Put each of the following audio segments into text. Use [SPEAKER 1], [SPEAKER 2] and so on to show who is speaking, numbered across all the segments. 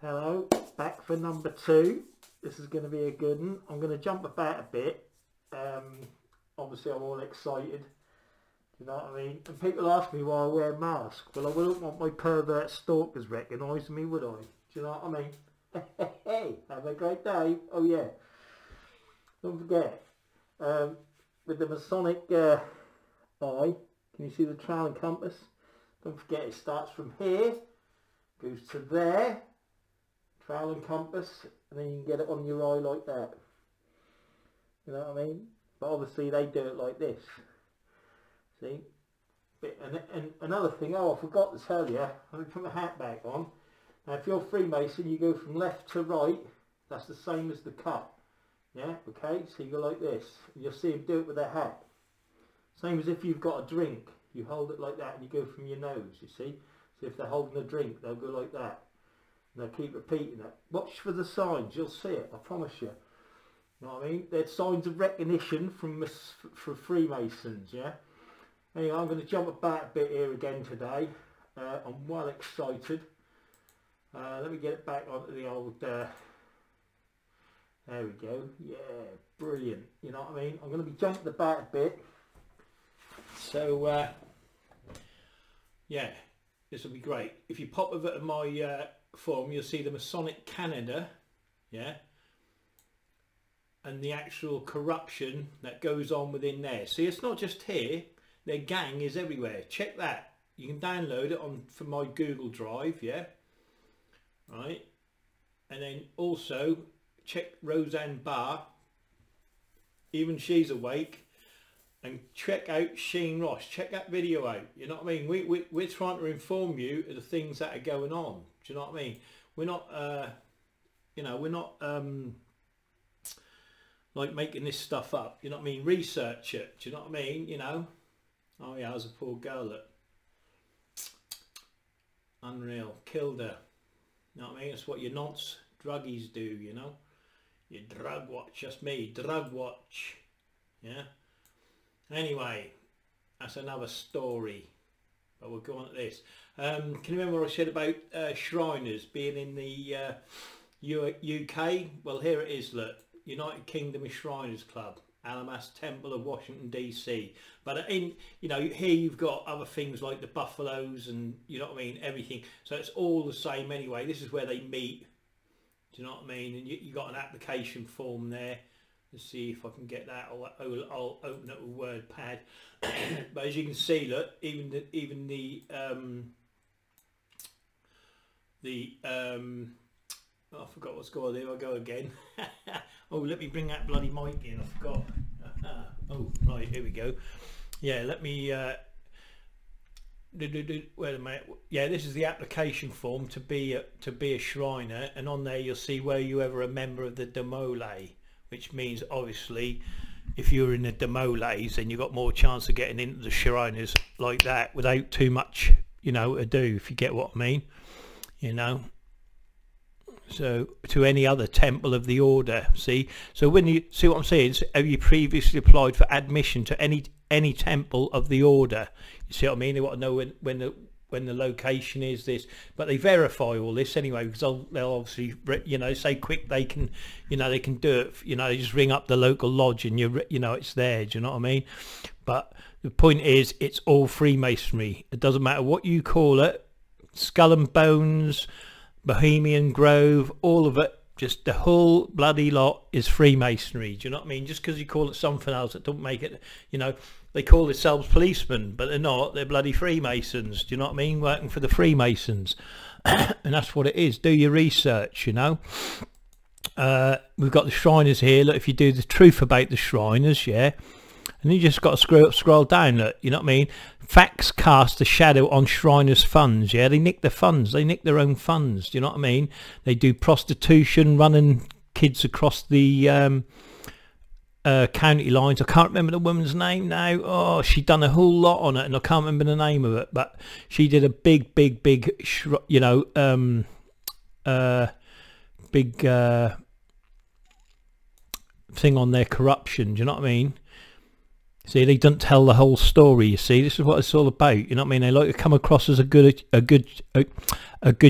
[SPEAKER 1] Hello, back for number 2. This is going to be a good one. I'm going to jump about a bit. Obviously I'm all excited. You know what I mean? And people ask me why I wear a mask. Well, I wouldn't want my pervert stalkers recognising me, would I? Do you know what I mean? Hey, have a great day. Oh yeah. Don't forget, with the Masonic eye, can you see the trowel and compass? Don't forget it starts from here, goes to there, trowel and compass, and then you can get it on your eye like that. You know what I mean? But obviously they do it like this. See? And another thing, I forgot to tell you, let me put my hat back on. Now if you're Freemason, you go from left to right, that's the same as the cut. Yeah, okay, so you go like this. You'll see them do it with their hat. Same as if you've got a drink, you hold it like that and you go from your nose, you see. So if they're holding a drink, they'll go like that. And they'll keep repeating it. Watch for the signs, you'll see it, I promise you. You know what I mean? They're signs of recognition from Freemasons, yeah. Anyway, I'm going to jump about a bit here again today. I'm well excited. Let me get it back onto the old... there we go. Yeah, brilliant. You know what I mean? I'm going to be jumping about a bit. So, yeah, this will be great. If you pop over to my forum, you'll see the Masonic Canada, yeah, and the actual corruption that goes on within there. See, it's not just here. Their gang is everywhere. Check that. You can download it on from my Google Drive, yeah, right, and then also check Roseanne Barr, even she's awake, and check out Sheen Ross. Check that video out. You know what I mean? We're trying to inform you of the things that are going on. Do you know what I mean? We're not you know, we're not like making this stuff up. You know what I mean? Research it. Do you know what I mean? You know? Oh yeah, I was a poor girl that unreal, killed her. You know what I mean? That's what your nonce druggies do, you know? You drug watch, just me, drug watch. Yeah. Anyway, that's another story. But we'll go on to this. Can you remember what I said about Shriners being in the UK? Well, here it is. Look, United Kingdom Shriners Club, Alamas Temple of Washington DC. But in, you know, here you've got other things like the buffaloes and, you know what I mean, everything. So it's all the same anyway. This is where they meet. Do you know what I mean? And you got an application form there. Let's see if I can get that. I'll open up a word pad. But as you can see, look, even the oh, I forgot what's going on there. I'll go again. Oh, let me bring that bloody mic in. I forgot. Oh, right, here we go. Yeah, let me wait a minute. Yeah, this is the application form to be a Shriner, and on there you'll see were you ever a member of the Demole, which means obviously if you're in the Demoles then you've got more chance of getting into the Shriners like that without too much, you know, ado, if you get what I mean, you know. So to any other temple of the order, see. So when you see what I'm saying, so have you previously applied for admission to any temple of the order? You see what I mean? They want to know when the location is, this, but they verify all this anyway, because they'll obviously, you know, say quick they can, you know, they can do it. You know, they just ring up the local lodge and you know it's there. Do you know what I mean? But the point is, it's all Freemasonry. It doesn't matter what you call it, Skull and Bones, Bohemian Grove, all of it, just the whole bloody lot is Freemasonry. Do you know what I mean? Just because you call it something else, it don't make it, you know. They call themselves policemen, but they're not. They're bloody Freemasons. Do you know what I mean? Working for the Freemasons. And that's what it is. Do your research, you know. We've got the Shriners here. Look, if you do the truth about the Shriners, yeah. And you just got to scroll down, look, you know what I mean? Facts cast a shadow on Shriners' funds, yeah? They nick their funds. They nick their own funds, do you know what I mean? They do prostitution, running kids across the county lines. I can't remember the woman's name now. Oh, she done a whole lot on it, and I can't remember the name of it, but she did a big, you know, big thing on their corruption, do you know what I mean? See, they don't tell the whole story. You see, this is what it's all about. You know what I mean? They like to come across as a good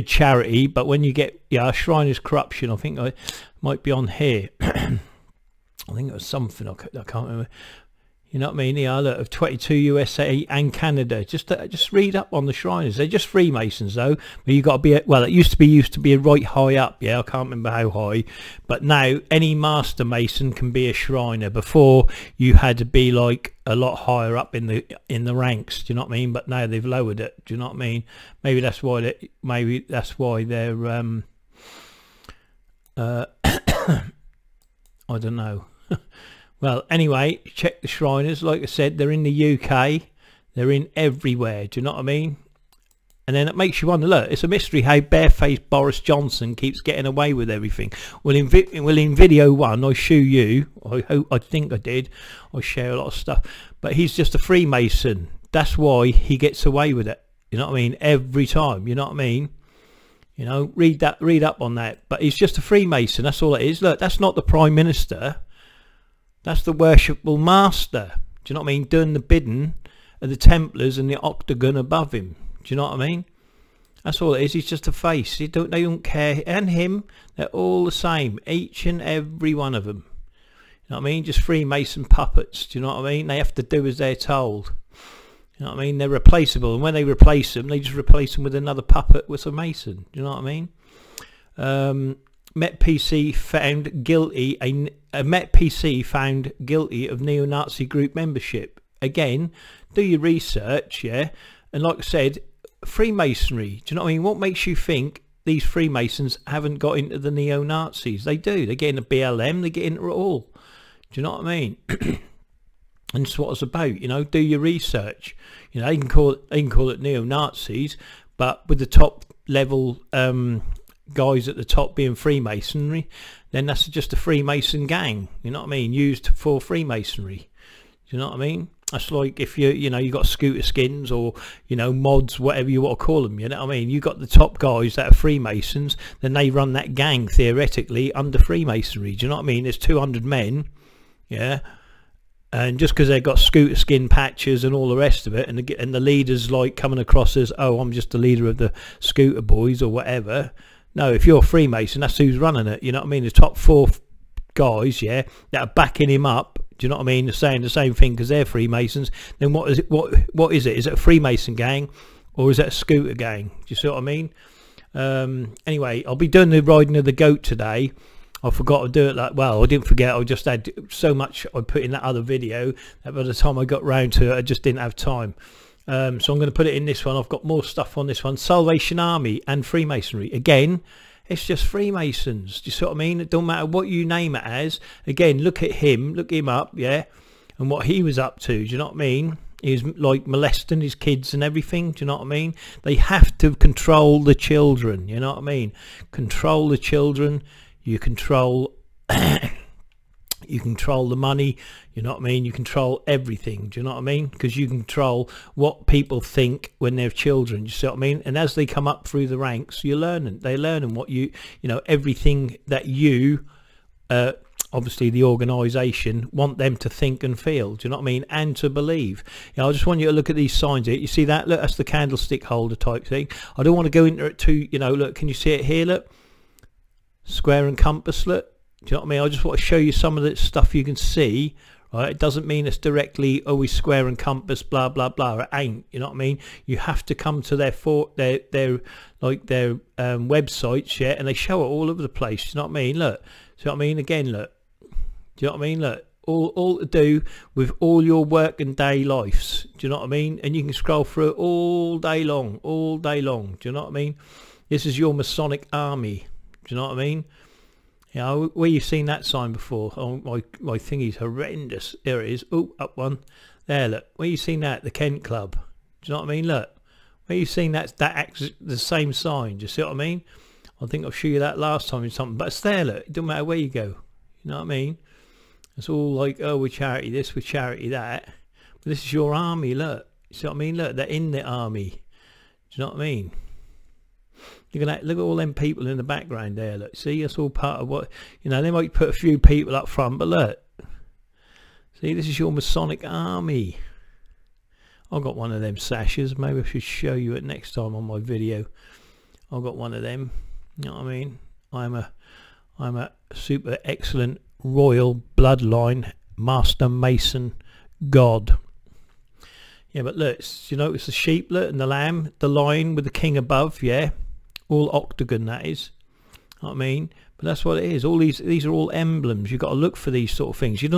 [SPEAKER 1] charity, but when you get Shriners corruption, I think I might be on here. I think it was something I can't remember. You know what I mean? Yeah, look, of 22 USA and Canada. Just read up on the Shriners. They're just Freemasons, though. But you got to be well. It used to be a right high up. Yeah, I can't remember how high. But now any Master Mason can be a Shriner. Before you had to be like a lot higher up in the ranks. Do you know what I mean? But now they've lowered it. Do you know what I mean? Maybe that's why they're I don't know. Well, anyway, check the Shriners. Like I said, they're in the UK. They're in everywhere. Do you know what I mean? And then it makes you wonder, look, it's a mystery how barefaced Boris Johnson keeps getting away with everything. Well, in video one, I show you, I think I did, I share a lot of stuff, but he's just a Freemason. That's why he gets away with it. You know what I mean? Every time, you know what I mean? You know, read up on that. But he's just a Freemason. That's all it is. Look, that's not the Prime Minister. That's the worshipful master. Do you know what I mean? Doing the bidding of the Templars and the octagon above him. Do you know what I mean? That's all it is. He's just a face. They don't care. And him, they're all the same. Each and every one of them. You know what I mean? Just Freemason puppets. Do you know what I mean? They have to do as they're told. You know what I mean? They're replaceable. And when they replace them, they just replace them with another puppet with a Mason. Do you know what I mean? Met PC found guilty. A Met PC found guilty of neo-Nazi group membership. Again, do your research, yeah. And like I said, Freemasonry. Do you know what I mean? What makes you think these Freemasons haven't got into the neo-Nazis? They do. They get into BLM. They get into it all. Do you know what I mean? And it's what it's about. You know, do your research. You know, they can call it neo-Nazis, but with the top level guys at the top being Freemasonry, then that's just a Freemason gang. You know what I mean? Used for Freemasonry. Do you know what I mean? That's like if you got scooter skins or, you know, mods, whatever you want to call them. You know what I mean? You got the top guys that are Freemasons, then they run that gang theoretically under Freemasonry. Do you know what I mean? There's 200 men, yeah. And just because they've got scooter skin patches and all the rest of it, and the leaders like coming across as, oh, I'm just the leader of the scooter boys or whatever. No, if you're a Freemason, that's who's running it. You know what I mean? The top 4 guys, yeah, that are backing him up. Do you know what I mean? They're saying the same thing because they're Freemasons. Then what is it? What is it? Is it a Freemason gang or is it a scooter gang? Do you see what I mean? Anyway, I'll be doing the riding of the goat today. I forgot to do it. I didn't forget. I just had so much I put in that other video that by the time I got round to it, I just didn't have time. So I'm going to put it in this one. I've got more stuff on this one. Salvation Army and Freemasonry. Again, it's just Freemasons. Do you see what I mean? It don't matter what you name it as. Again, look at him. Look him up, yeah? And what he was up to. Do you know what I mean? He was like molesting his kids and everything. Do you know what I mean? They have to control the children. You know what I mean? Control the children. You control... You control the money, you know what I mean? You control everything, do you know what I mean? Because you control what people think when they're children, you see what I mean? And as they come up through the ranks, they're learning what you know, everything that you, obviously the organisation, want them to think and feel, do you know what I mean? And to believe. You know, I just want you to look at these signs here. You see that? Look, that's the candlestick holder type thing. I don't want to go into it too, you know, look, can you see it here? Look, square and compass, look. Do you know what I mean? I just want to show you some of the stuff you can see, right? It doesn't mean it's directly always square and compass, blah blah blah. It ain't. You know what I mean? You have to come to their websites, yeah, and they show it all over the place. Do you know what I mean? Look. Do you know what I mean? Again, look. Do you know what I mean? Look. All to do with all your work and day lives. Do you know what I mean? And you can scroll through it all day long. All day long. Do you know what I mean? This is your Masonic army. Do you know what I mean? You know, where you've seen that sign before. Oh, my thingy's horrendous. There it is. Oh, up one. There, look. Where you seen that? The Kent Club. Do you know what I mean? Look. Where you seen that acts the same sign. Do you see what I mean? I think I'll show you that last time in something. But it's there, look. It don't matter where you go. You know what I mean? It's all like, oh, we're charity this, we're charity that. But this is your army, look. You see what I mean? Look, they're in the army. Do you know what I mean? Look at that. Look at all them people in the background there. Look, see, that's all part of what, you know. They might put a few people up front, but look, See, this is your Masonic army. I've got one of them sashes. Maybe I should show you it next time on my video. I've got one of them. You know what I mean? I'm a super excellent royal bloodline Master Mason god. Yeah, but look, you know, it's the sheeplet and the lamb, the lion with the king above. Yeah, all octagon, that is. You know what I mean? But that's what it is. All these are all emblems. You've got to look for these sort of things. They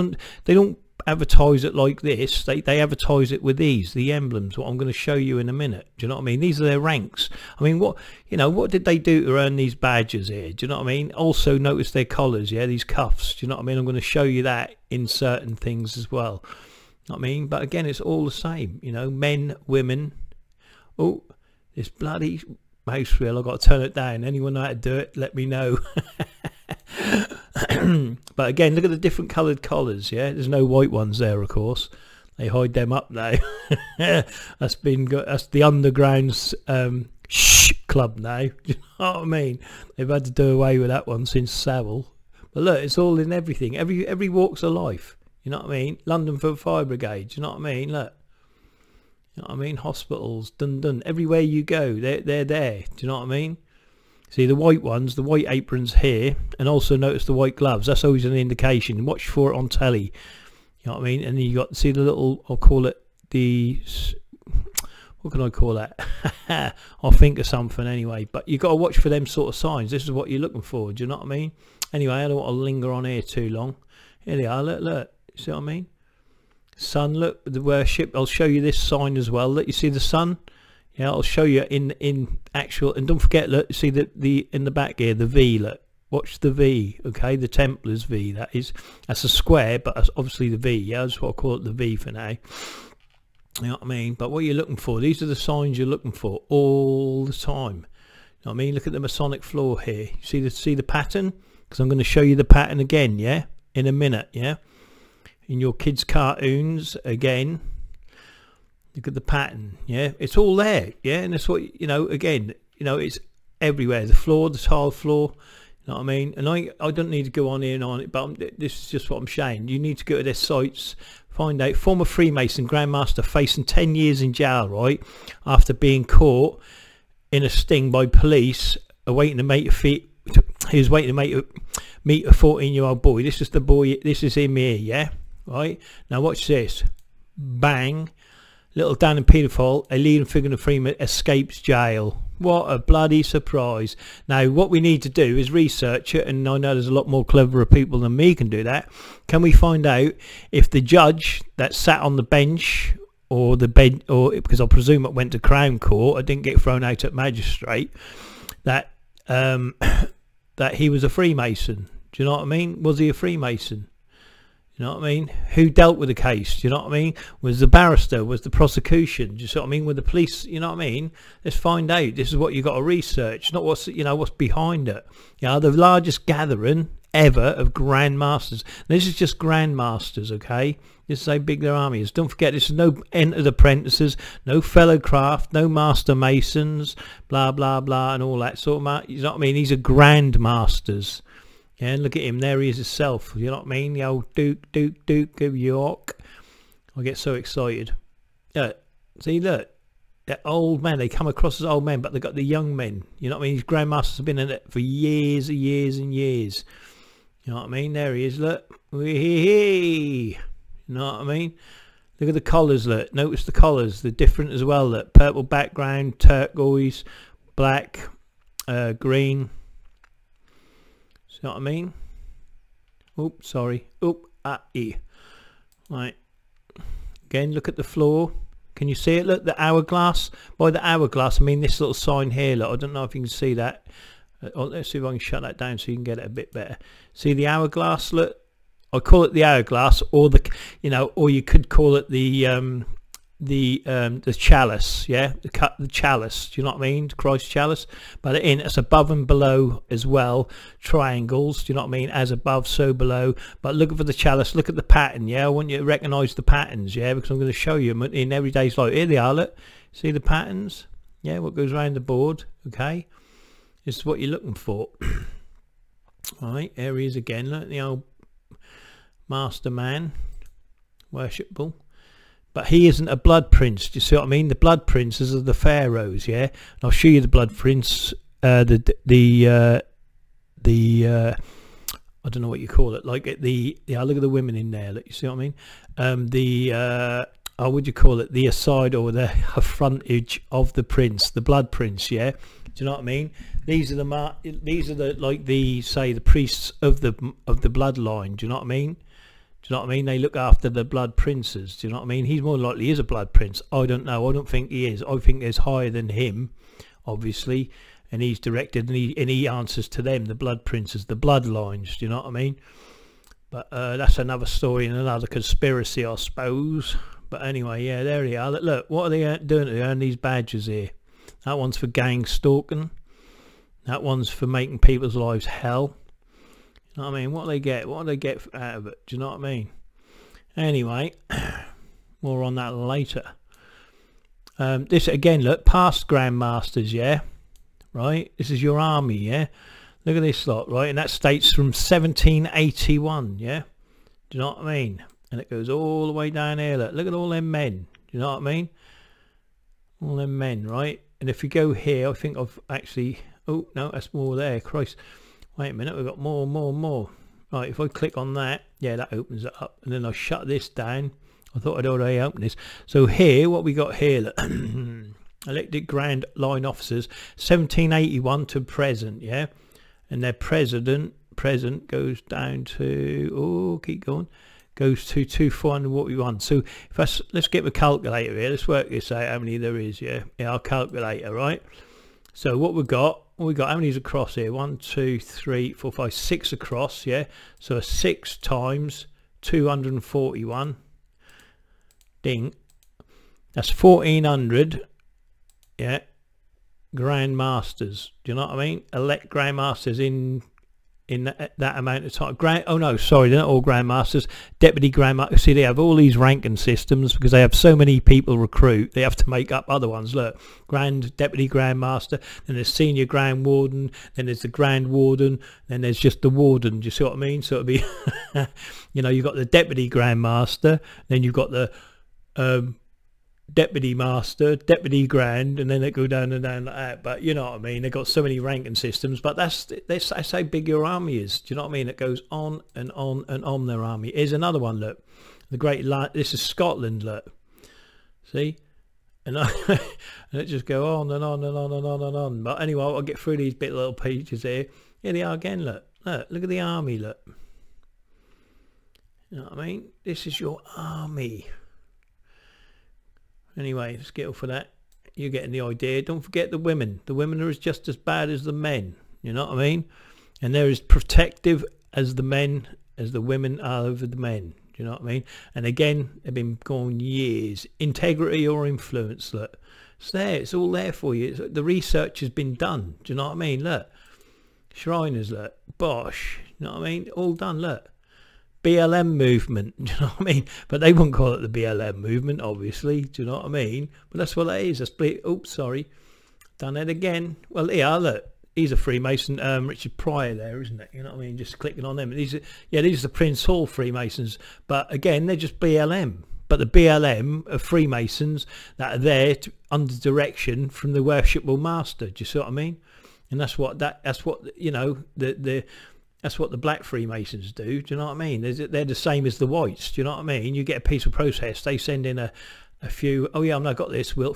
[SPEAKER 1] don't advertise it like this. They advertise it with the emblems, what I'm going to show you in a minute. Do you know what I mean? These are their ranks. I mean, what did they do to earn these badges here? Do you know what I mean? Also notice their collars, yeah, these cuffs. Do you know what I mean? I'm going to show you that in certain things as well. You know what I mean? But again, it's all the same, you know, men, women. Oh, this bloody mouse reel, I've got to turn it down. Anyone know how to do it, let me know. But again, look at the different coloured collars. Yeah, there's no white ones there, of course. They hide them up now. That's the underground's club now. Do you know what I mean? They've had to do away with that one since Savile. But look, it's all in everything. Every walks of life. You know what I mean? London for Fire Brigade. Do you know what I mean? Look. You know what I mean? Hospitals, dun. Everywhere you go, they're there. Do you know what I mean? See the white ones, the white aprons here, and also notice the white gloves. That's always an indication. Watch for it on telly. You know what I mean? And then you got, see the little, I'll call it the, what can I call that? I'll think of something anyway. But you got to watch for them sort of signs. This is what you're looking for. Do you know what I mean? Anyway, I don't want to linger on here too long. Here they are. Look. You see what I mean? Sun. Look, the worship. I'll show you this sign as well. Look, you see the sun? Yeah, I'll show you in actual, and don't forget, look, see the in the back here, the V, look, watch the V, okay, the Templars V, that's a square, but that's obviously the V, yeah, that's what I call it, the V for now. You know what I mean? But what you're looking for, these are the signs you're looking for all the time. You know what I mean? Look at the Masonic floor here. See the pattern? Because I'm going to show you the pattern again, yeah, in a minute, yeah. In your kids' cartoons again. Look at the pattern, yeah, it's all there, yeah, and that's what, you know, again, you know, it's everywhere, the floor, the tile floor, you know what I mean? And I don't need to go on here and on it, but this is just what I'm saying. You need to go to their sites, find out. Former Freemason Grandmaster facing 10 years in jail, right, after being caught in a sting by police, awaiting to meet he was waiting to meet a 14-year-old boy. This is the boy, this is him here, yeah, right? Now watch this, bang. Little Dan and paedophile, a leading figure in the Freeman, escapes jail. What a bloody surprise. Now, what we need to do is research it, and I know there's a lot more cleverer people than me can do that. Can we find out if the judge that sat on the bench, or because I presume it went to Crown Court, I didn't get thrown out at magistrate, that that he was a Freemason. Do you know what I mean? Was he a Freemason? You know what I mean? Who dealt with the case? Do you know what I mean? Was the barrister? Was the prosecution? Do you see what I mean? With the police? You know what I mean? Let's find out. This is what you got to research, not what's, you know, what's behind it. You know, the largest gathering ever of grandmasters. This is just grandmasters, okay? This is how big their army is. Don't forget, this is no entered apprentices, no fellow craft, no master masons, blah blah blah, and all that sort of. You know what I mean? These are grandmasters. Yeah, and look at him, there he is himself, you know what I mean, the old Duke of York. I get so excited. Look, see, look, that old man, they come across as old men, but they've got the young men, you know what I mean, these grandmasters have been in it for years and years and years. You know what I mean, there he is, look, you know what I mean, look at the collars, look, notice the collars, they're different as well, look, purple background, turquoise, black, green. See what I mean? Oops, sorry. Oop, right. Again, look at the floor. Can you see it? Look, the hourglass. By the hourglass, I mean this little sign here. Look, I don't know if you can see that. Let's see if I can shut that down so you can get it a bit better. See the hourglass? Look, I call it the hourglass, or the, you know, or you could call it the chalice, yeah, the chalice. Do you know what I mean? Christ chalice. But it's above and below as well. Triangles. Do you know what I mean? As above, so below. But look for the chalice. Look at the pattern. Yeah, I want you to recognise the patterns. Yeah, because I'm going to show you in everyday's life. Here they are. Look, see the patterns. Yeah, what goes around the board. Okay, this is what you're looking for. All right, here he is again. Look, the old master man. worshipable. But he isn't a blood prince. Do you see what I mean? The blood princes are the pharaohs, yeah. And I'll show you the blood prince. I don't know what you call it. Like look at the women in there. Look, you see what I mean? What would you call it? The aside or the frontage of the prince, the blood prince, yeah. Do you know what I mean? These are the priests of the bloodline. Do you know what I mean? Do you know what I mean? They look after the blood princes. Do you know what I mean? He's more likely is a blood prince. I don't know. I don't think he is. I think there's higher than him, obviously, and he's directed and he answers to them, the blood princes, the bloodlines. Do you know what I mean? But that's another story and another conspiracy, I suppose. But anyway, yeah, there they are. Look, what are they doing to earn these badges here? That one's for gang stalking. That one's for making people's lives hell. You know what I mean? What do they get? What do they get out of it? Do you know what I mean? Anyway, more on that later. This again, look, past grandmasters, yeah, right. This is your army, yeah. Look at this lot, right, and that states from 1781, yeah. Do you know what I mean? And it goes all the way down here. Look at all them men. Do you know what I mean? All them men, right? And if you go here, I think I've actually. Oh no, that's more there. Christ. Wait a minute, we've got more. Right, if I click on that, yeah, that opens it up. And then I shut this down. I thought I'd already open this. So here, what we got here, look, elected Grand Line officers, 1781 to present, yeah? And their present goes down to, keep going, goes to 2441. So if let's get the calculator here. Let's work this out, how many there is, yeah? Yeah, our calculator, right? So what we've got, how many is across here? 1, 2, 3, 4, 5, 6 across, yeah? So 6 times 241, ding, that's 1400, yeah, Grand Masters. Do you know what I mean? Elect Grand Masters in that amount of time. Oh no, sorry, they're not all Grand Masters. Deputy Grand Master. See, they have all these ranking systems because they have so many people recruit. They have to make up other ones. Look, Deputy Grand Master. Then there's Senior Grand Warden. Then there's the Grand Warden. Then there's just the Warden. Do you see what I mean? So it'll be, you know, you've got the Deputy Grand Master. Then you've got the Deputy Master, Deputy Grand, and then they go down and down like that. But you know what I mean, they've got so many ranking systems, but that's how big your army is. Do you know what I mean? It goes on and on and on, their army. Here's another one, look, the this is Scotland, look, see, and and it just go on and on and on and on and on. But anyway, I'll get through these little pages here. Here they are again, look at the army, look, you know what I mean? This is your army. Anyway, let's get off of that. You're getting the idea. Don't forget the women. The women are just as bad as the men. You know what I mean? And they're as protective as the men, as the women are over the men. Do you know what I mean? And again, they've been going years. Integrity or influence, look. It's there. It's all there for you. The research has been done. Do you know what I mean? Look. Shriners, look. Bosh. You know what I mean? All done, look. BLM movement, do you know what I mean? But they wouldn't call it the BLM movement, obviously, do you know what I mean? But that's what that is. Oops, sorry, done it again. Well, yeah, look, he's a Freemason, Richard Pryor there, isn't it? You know what I mean? Just clicking on them. These are the Prince Hall Freemasons, but again, they're just BLM. But the BLM are Freemasons that are there under direction from the worshipful master. Do you see what I mean? And that's what you know, that's what the black Freemasons do. Do you know what I mean? They're the same as the whites. Do you know what I mean? You get a peaceful protest. They send in a few. Oh yeah, I've now got this. Where?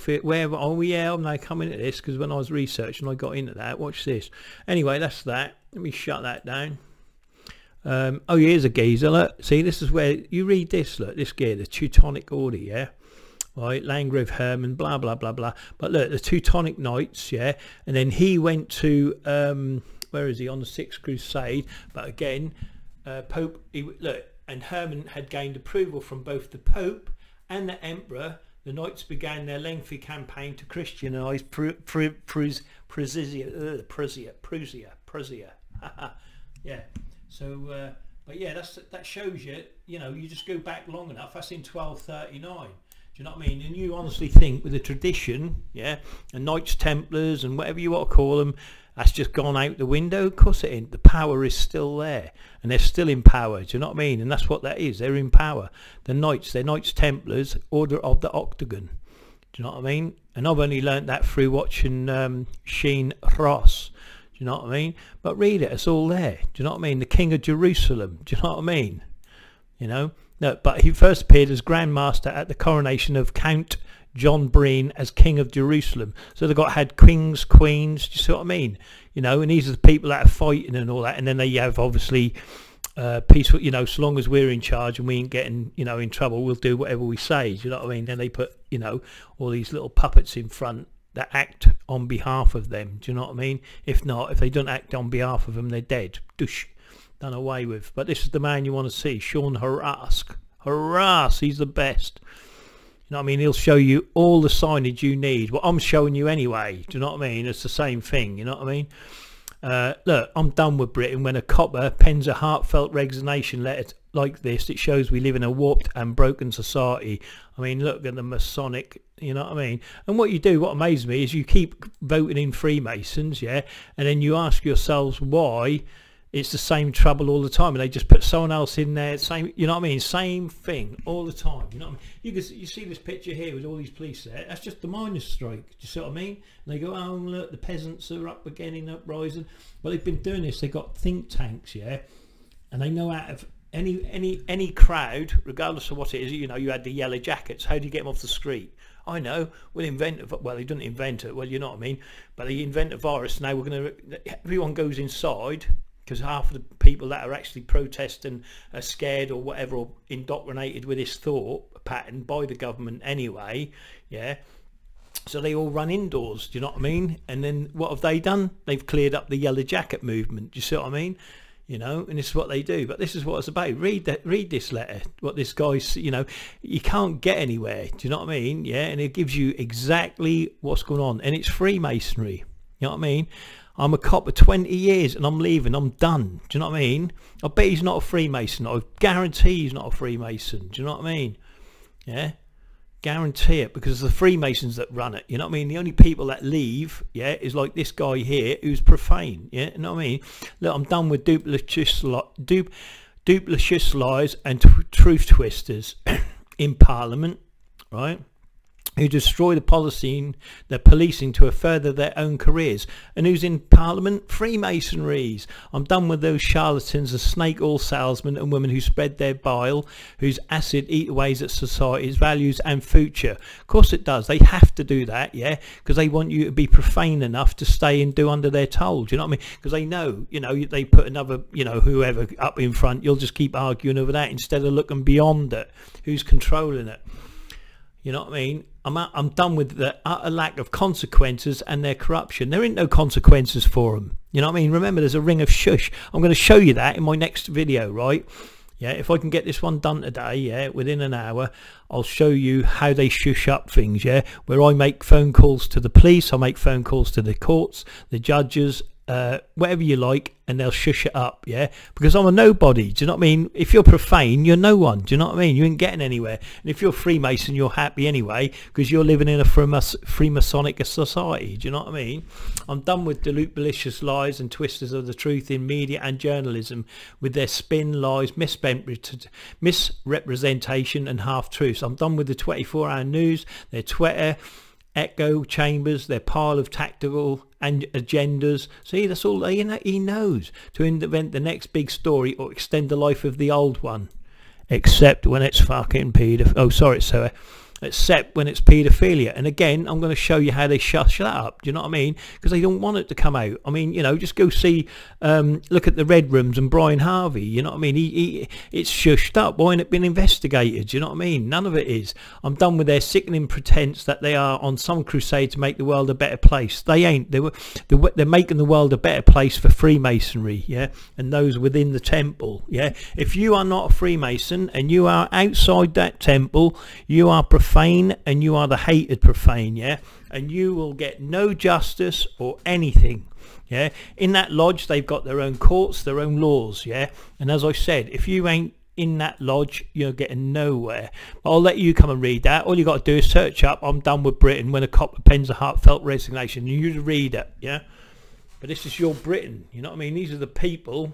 [SPEAKER 1] Oh yeah, I'm now coming at this because when I was researching, I got into that. Watch this. Anyway, that's that. Let me shut that down. Oh, here's a geezer. Look, see, this is where you read this. Look, this gear, the Teutonic Order. Yeah. Right, Landgrave Herman, blah blah blah blah. But look, the Teutonic Knights. Yeah, and then he went to. Where is he? On the 6th Crusade. But again, Pope, and Herman had gained approval from both the Pope and the Emperor. The Knights began their lengthy campaign to Christianise Prussia. Yeah. So, but yeah, that shows you. You know, you just go back long enough. That's in 1239. Do you know what I mean? And you honestly think with the tradition, yeah, and Knights Templars and whatever you want to call them, That's just gone out the window. Of course it ain't. The power is still there, and they're still in power. Do you know what I mean? And that's what that is. They're in power. The Knights, they're Knights Templars, Order of the Octagon. Do you know what I mean? And I've only learnt that through watching Sshhed. Do you know what I mean? But read it. It's all there. Do you know what I mean? The King of Jerusalem. Do you know what I mean? You know. No, but he first appeared as Grand Master at the coronation of Count John Breen as King of Jerusalem. So they had kings, queens, do you see what I mean? You know, and these are the people that are fighting and all that. And then they have obviously peaceful, you know, so long as we're in charge and we ain't getting, you know, in trouble, we'll do whatever we say. Do you know what I mean? Then they put, you know, all these little puppets in front that act on behalf of them. Do you know what I mean? If not, if they don't act on behalf of them, they're dead. Doosh. Done away with. But this is the man you want to see, Sshhed. Harass, he's the best. You know what I mean? He'll show you all the signage you need. Well, I'm showing you anyway. Do you know what I mean? It's the same thing. You know what I mean? Look, I'm done with Britain. When a copper pens a heartfelt resignation letter like this, it shows we live in a warped and broken society. I mean, look at the Masonic, you know what I mean? And what you do, what amazes me, is you keep voting in Freemasons, yeah? And then you ask yourselves why it's the same trouble all the time, and they just put someone else in there, same, you know what I mean, same thing all the time. You know what I mean? You see this picture here with all these police there, that's just the miners' strike. Do you see what I mean? And they go, oh look, the peasants are up again in uprising. Well, they've been doing this, they've got think tanks, yeah, and they know out of any crowd, regardless of what it is, you know, you had the yellow jackets, how do you get them off the street? I know, we'll invent it. Well, they didn't invent it, well, you know what I mean, but they invent a virus. Now we're going to, everyone goes inside, because half of the people that are actually protesting are scared or whatever, or indoctrinated with this thought pattern by the government anyway, yeah. So they all run indoors, do you know what I mean? And then what have they done? They've cleared up the yellow jacket movement, do you see what I mean? You know, and this is what they do. But this is what it's about. Read this letter, what this guy's, you know, you can't get anywhere, do you know what I mean? Yeah, and it gives you exactly what's going on, and it's Freemasonry, you know what I mean? I'm a cop for 20 years and I'm leaving, I'm done. Do you know what I mean? I bet he's not a Freemason. I guarantee he's not a Freemason. Do you know what I mean? Yeah? Guarantee it, because it's the Freemasons that run it. You know what I mean? The only people that leave, yeah, is like this guy here who's profane. Yeah? You know what I mean? Look, I'm done with duplicitous lies and truth twisters in Parliament, right? Who destroy the policing to further their own careers. And who's in Parliament? Freemasonries. I'm done with those charlatans, the snake oil salesmen and women who spread their bile, whose acid eat away at society's values and future. Of course it does. They have to do that, yeah, because they want you to be profane enough to stay and do under their toll. You know what I mean? Because they know, you know, they put another, you know, whoever up in front, you'll just keep arguing over that instead of looking beyond it. Who's controlling it? You know what I mean? I'm done with the utter lack of consequences and their corruption. There ain't no consequences for them. You know what I mean? Remember, there's a ring of shush. I'm going to show you that in my next video, right? Yeah, if I can get this one done today, yeah, within an hour, I'll show you how they shush up things, yeah? Where I make phone calls to the police, I make phone calls to the courts, the judges, whatever you like, and they'll shush it up, yeah, because I'm a nobody. Do you know what I mean? If you're profane, you're no one. Do you know what I mean? You ain't getting anywhere. And if you're Freemason, you're happy anyway, because you're living in a Freemasonic society. Do you know what I mean? I'm done with dilute, malicious lies and twisters of the truth in media and journalism with their spin, lies, misrepresentation and half-truths. I'm done with the 24-hour news, their Twitter echo chambers, their pile of tactical and agendas. See, that's all he knows, to invent the next big story or extend the life of the old one, except when it's fucking except when it's paedophilia. And again, I'm going to show you how they shush that up. Do you know what I mean? Because they don't want it to come out. I mean, you know, just go see, look at the Red Rooms and Brian Harvey. You know what I mean? It's shushed up. Why ain't it been investigated? Do you know what I mean? None of it is. I'm done with their sickening pretense that they are on some crusade to make the world a better place. They ain't. They're making the world a better place for Freemasonry, yeah, and those within the temple, yeah. If you are not a Freemason and you are outside that temple, you are profane, and you are the hated profane, yeah, and you will get no justice or anything, yeah. In that lodge, they've got their own courts, their own laws, yeah, and as I said, if you ain't in that lodge, you're getting nowhere. But I'll let you come and read that. All you got to do is search up "I'm done with Britain" when a cop pens a heartfelt resignation. You just read it, yeah. But this is your Britain, you know what I mean? These are the people.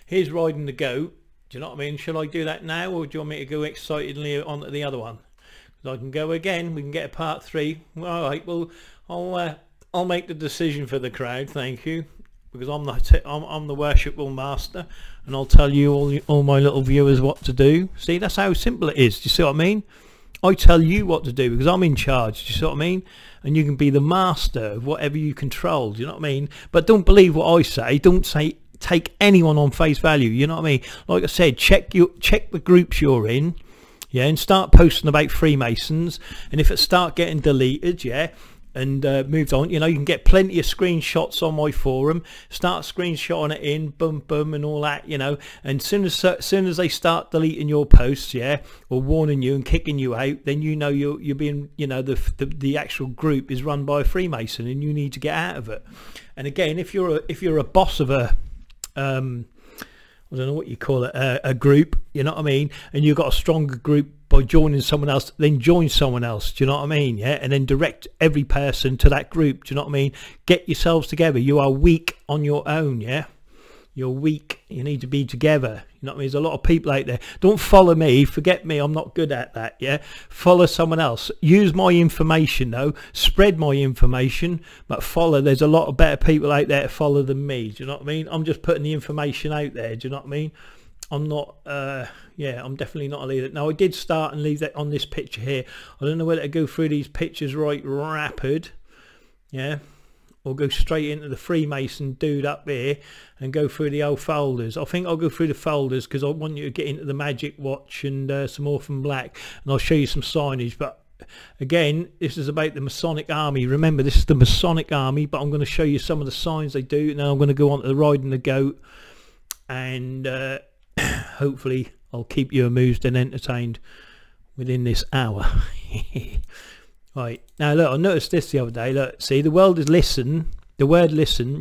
[SPEAKER 1] Here's riding the goat. Do you know what I mean? Shall I do that now, or do you want me to go excitedly on to the other one? I can go again. We can get a part 3. All right. Well, I'll make the decision for the crowd. Thank you, because I'm the worshipful master, and I'll tell you all my little viewers what to do. See, that's how simple it is. Do you see what I mean? I tell you what to do because I'm in charge. Do you see what I mean? And you can be the master of whatever you control. Do you know what I mean? But don't believe what I say. Don't take anyone on face value. You know what I mean? Like I said, check the groups you're in. Yeah, and start posting about Freemasons, and if it start getting deleted, yeah, and moved on, you know, you can get plenty of screenshots on my forum. Start screenshotting it in, boom, boom, and all that, you know. And soon as they start deleting your posts, yeah, or warning you and kicking you out, then you know you're being, you know, the actual group is run by a Freemason, and you need to get out of it. And again, if you're a boss of a I don't know what you call it, a group, you know what I mean, and you've got a stronger group by joining someone else, then join someone else, do you know what I mean? Yeah, and then direct every person to that group, do you know what I mean? Get yourselves together. You are weak on your own, yeah, you're weak, you need to be together, you know what I mean? There's a lot of people out there. Don't follow me, forget me, I'm not good at that, yeah. Follow someone else. Use my information though, spread my information, but follow. There's a lot of better people out there to follow than me, do you know what I mean? I'm just putting the information out there, do you know what I mean? I'm not yeah, I'm definitely not a leader. Now I did start and leave that on this picture here. I don't know whether to go through these pictures right rapid, yeah, or go straight into the Freemason dude up here and go through the old folders. I think I'll go through the folders because I want you to get into the Magic Watch and some Orphan Black, and I'll show you some signage. But again, this is about the Masonic Army. Remember, this is the Masonic Army, but I'm going to show you some of the signs they do. Now I'm going to go on to the Riding the Goat, and hopefully I'll keep you amused and entertained within this hour. Right, now look, I noticed this the other day. Look, see, the word listen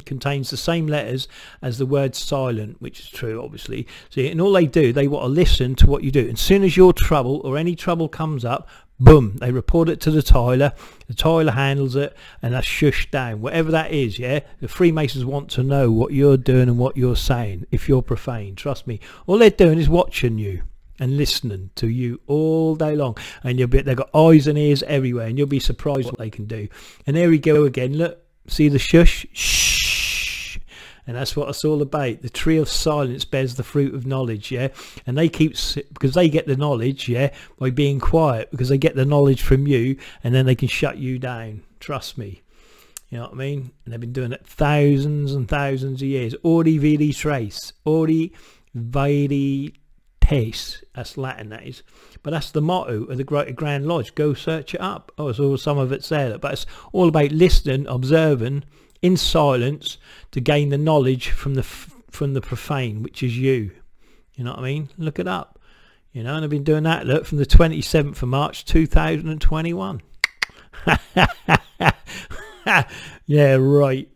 [SPEAKER 1] contains the same letters as the word silent, which is true, obviously. See, and all they do, they want to listen to what you do. And as soon as your trouble or any trouble comes up, boom, they report it to the tiler handles it, and that's shushed down, whatever that is. Yeah, the Freemasons want to know what you're doing and what you're saying. If you're profane, trust me, all they're doing is watching you and listening to you all day long, and they've got eyes and ears everywhere, and you'll be surprised what they can do. And there we go again. Look, see the shush, shh, and that's what it's all about. The tree of silence bears the fruit of knowledge, yeah. And they keep, because they get the knowledge, yeah, by being quiet, because they get the knowledge from you, and then they can shut you down. Trust me, you know what I mean. And they've been doing it thousands and thousands of years. Audi vidi trace, Audi vidi trace. That's Latin, that is. But that's the motto of the Great Grand Lodge. Go search it up. Oh, so some of it's there, but it's all about listening, observing in silence to gain the knowledge from the profane, which is you. You know what I mean? Look it up. You know, and I've been doing that, look, from the 27th of March 2021. Yeah, right.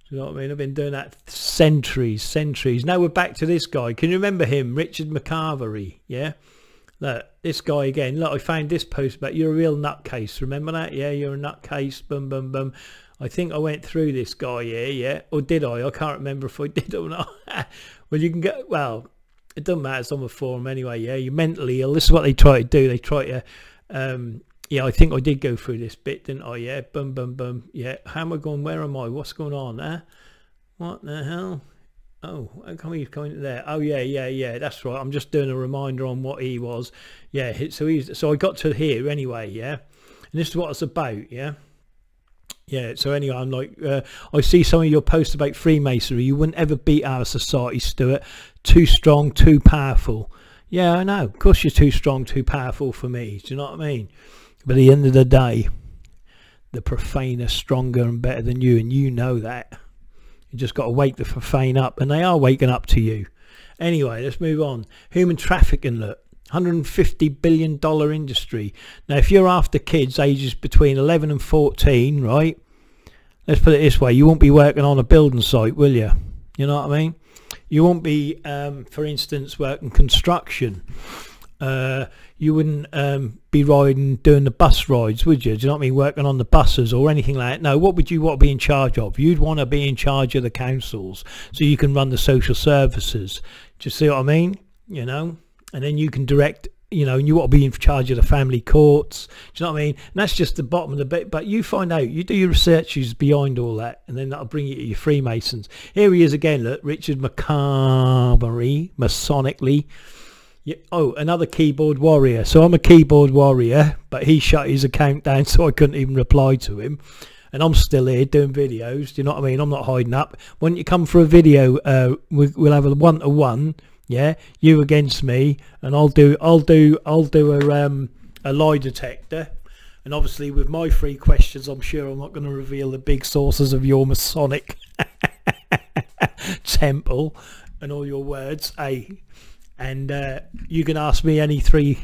[SPEAKER 1] You know what I mean? I've been doing that centuries. Now we're back to this guy. Can you remember him? Richard McCarvery, yeah? Look, this guy again. Look, I found this post about you're a real nutcase. Remember that? Yeah, you're a nutcase. Boom, boom, boom. I think I went through this guy here, yeah? Or did I? I can't remember if I did or not. Well, you can get, well, it doesn't matter. It's on the forum anyway, yeah? You're mentally ill. This is what they try to do. They try to, yeah, I think I did go through this bit, didn't I? Yeah, boom, boom, boom. Yeah, how am I going? Where am I? What's going on there? What the hell? Oh, how come he's coming there? Oh, yeah, that's right. I'm just doing a reminder on what he was. Yeah, so I got to here anyway, yeah? And this is what it's about, yeah? Yeah, so anyway, I'm like, I see some of your posts about Freemasonry. You wouldn't ever beat our society, Stuart. Too strong, too powerful. Yeah, I know. Of course you're too strong, too powerful for me. Do you know what I mean? But at the end of the day, the profane are stronger and better than you, and you know that. You just got to wake the profane up, and they are waking up to you. Anyway, let's move on. Human trafficking, look. $150 billion industry. Now, if you're after kids ages between 11 and 14, right? Let's put it this way. You won't be working on a building site, will you? You know what I mean? You won't be, for instance, working construction. you wouldn't be doing the bus rides, would you? Do you know what I mean? Working on the buses or anything like that. No, what would you want to be in charge of? You'd want to be in charge of the councils so you can run the social services. Do you see what I mean? You know, and then you can direct, you know, and you want to be in charge of the family courts. Do you know what I mean? And that's just the bottom of the bit. But you find out, you do your researches behind all that, and then that'll bring you to your Freemasons. Here he is again, look, Richard McCarberry, Masonically. Yeah, oh, another keyboard warrior. So I'm a keyboard warrior, but he shut his account down, so I couldn't even reply to him. And I'm still here doing videos. Do you know what I mean? I'm not hiding up. When you come for a video, we'll have a 1-to-1. Yeah, you against me, and I'll do a lie detector. And obviously, with my 3 questions, I'm sure I'm not going to reveal the big sources of your Masonic temple and all your words, eh? And you can ask me any 3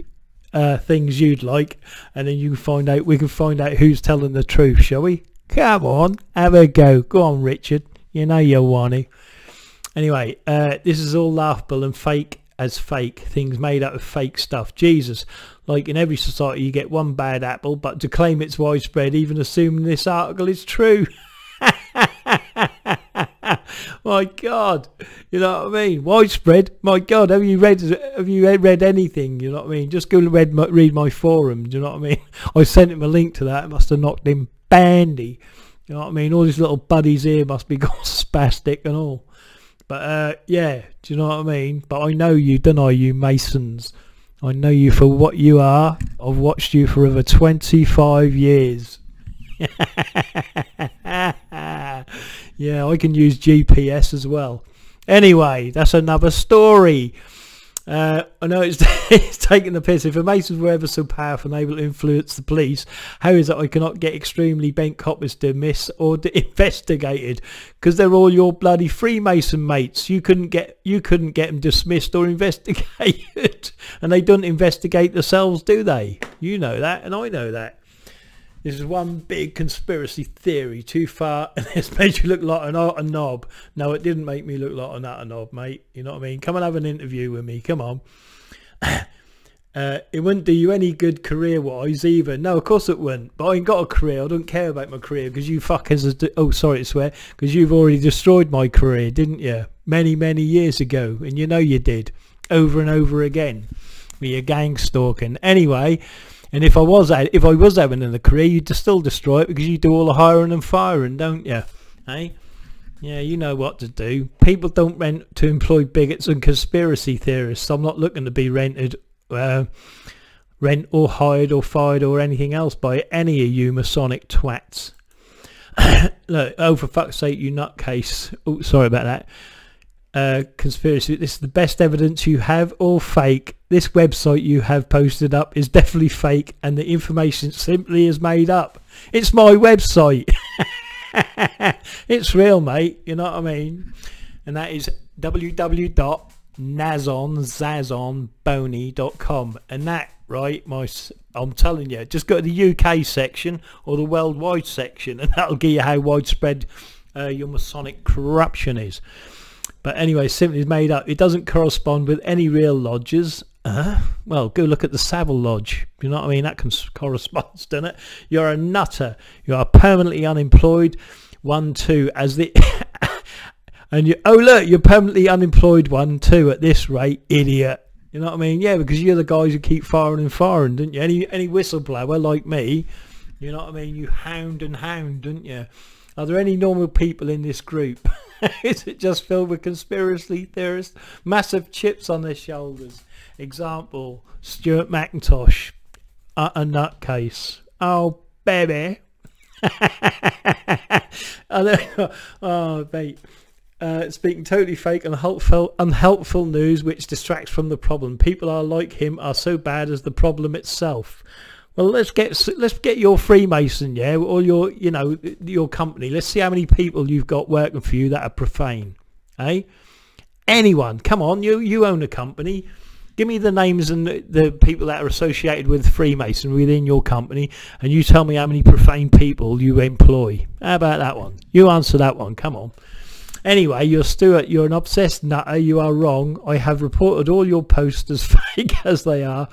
[SPEAKER 1] things you'd like, and then you can find out. We can find out who's telling the truth, shall we? Come on, have a go. Go on, Richard. You know you want to. Anyway, this is all laughable and fake as fake. Things made out of fake stuff. Jesus, like in every society, you get one bad apple, but to claim it's widespread, even assuming this article is true. My God, you know what I mean? Widespread. My God, have you read anything? You know what I mean? Just go read my forum. Do you know what I mean? I sent him a link to that. It must have knocked him bandy. You know what I mean? All these little buddies here must be gone spastic and all. But yeah, do you know what I mean? But I know you, don't I, you Masons? I know you for what you are. I've watched you for over 25 years. Yeah, I can use GPS as well. Anyway, that's another story. I know it's taking the piss. If the Masons were ever so powerful and able to influence the police, how is it I cannot get extremely bent coppers dismissed or investigated? Because they're all your bloody Freemason mates. You couldn't get them dismissed or investigated, and they don't investigate themselves, do they? You know that, and I know that. This is one big conspiracy theory too far, and it's made you look like a knob. No, it didn't make me look like a knob, mate. You know what I mean? Come and have an interview with me. Come on. It wouldn't do you any good career-wise either. No, of course it wouldn't. But I ain't got a career. I don't care about my career because you fuckers... Oh, sorry to swear. Because you've already destroyed my career, didn't you? Many, many years ago. And you know you did. Over and over again. With your gang stalking. Anyway... And if I was having a career, you'd still destroy it because you do all the hiring and firing, don't you? Eh? Yeah, you know what to do. People don't rent to employ bigots and conspiracy theorists. I'm not looking to be rent or hired or fired or anything else by any of you Masonic twats. Look, oh, for fuck's sake, you nutcase. Oh, sorry about that. Conspiracy, this is the best evidence you have, all fake. This website you have posted up is definitely fake, and the information simply is made up. It's my website. It's real, mate, you know what I mean? And that is www.zazonbony.com, and that, right, I'm telling you, just go to the UK section or the worldwide section, and that'll give you how widespread your Masonic corruption is. But anyway, simply is made up. It doesn't correspond with any real lodges. Well, go look at the Savile Lodge. You know what I mean? That corresponds, doesn't it? You're a nutter. You are permanently unemployed. 1, 2 as the... and you... Oh, look, you're permanently unemployed. 1, 2 at this rate, idiot. You know what I mean? Yeah, because you're the guys who keep firing and firing, don't you? Any whistleblower like me, you know what I mean? You hound, don't you? Are there any normal people in this group? Is it just filled with conspiracy theorists? Massive chips on their shoulders. Example, Stuart McIntosh. A nutcase. Oh, baby. Oh, mate. Speaking totally fake and unhelpful news which distracts from the problem. People are like him are so bad as the problem itself. Well, let's get your Freemason, yeah, or your, you know, your company. Let's see how many people you've got working for you that are profane, eh? Anyone, come on, you own a company. Give me the names and the people that are associated with Freemason within your company, and you tell me how many profane people you employ. How about that one? You answer that one, come on. Anyway, you're Stuart, you're an obsessed nutter, you are wrong. I have reported all your posts as fake as they are.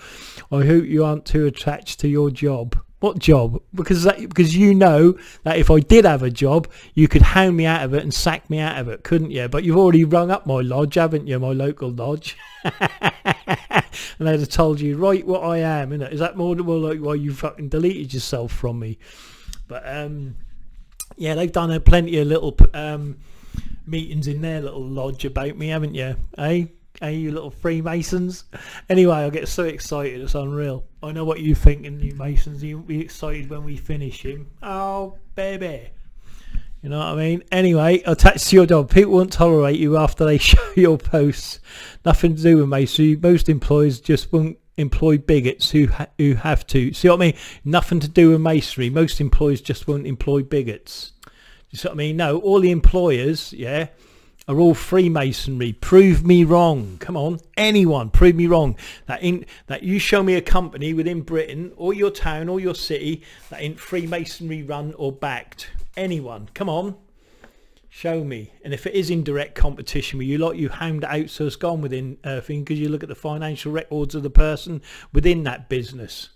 [SPEAKER 1] I hope you aren't too attached to your job. What job? Because you know that if I did have a job, you could hound me out of it and sack me out of it, couldn't you? But you've already rung up my lodge, haven't you, my local lodge? And they'd have told you right what I am, innit? Is that more like why you fucking deleted yourself from me? But yeah, they've done plenty of little meetings in their little lodge about me, haven't you? Hey, you little Freemasons. Anyway, I get so excited, it's unreal. I know what you're thinking, you Masons. You'll be excited when we finish him. Oh, baby. You know what I mean? Anyway, attached to your job. People won't tolerate you after they show your posts. Nothing to do with masonry. Most employers just won't employ bigots who have to. See what I mean? Nothing to do with masonry. Most employers just won't employ bigots. You see what I mean? No, all the employers, yeah, are all Freemasonry. Prove me wrong. Come on, anyone, prove me wrong. That you show me a company within Britain or your town or your city that ain't Freemasonry run or backed. Anyone, come on, show me. And if it is in direct competition with you, like, you hound it out so it's gone within thing, because you look at the financial records of the person within that business.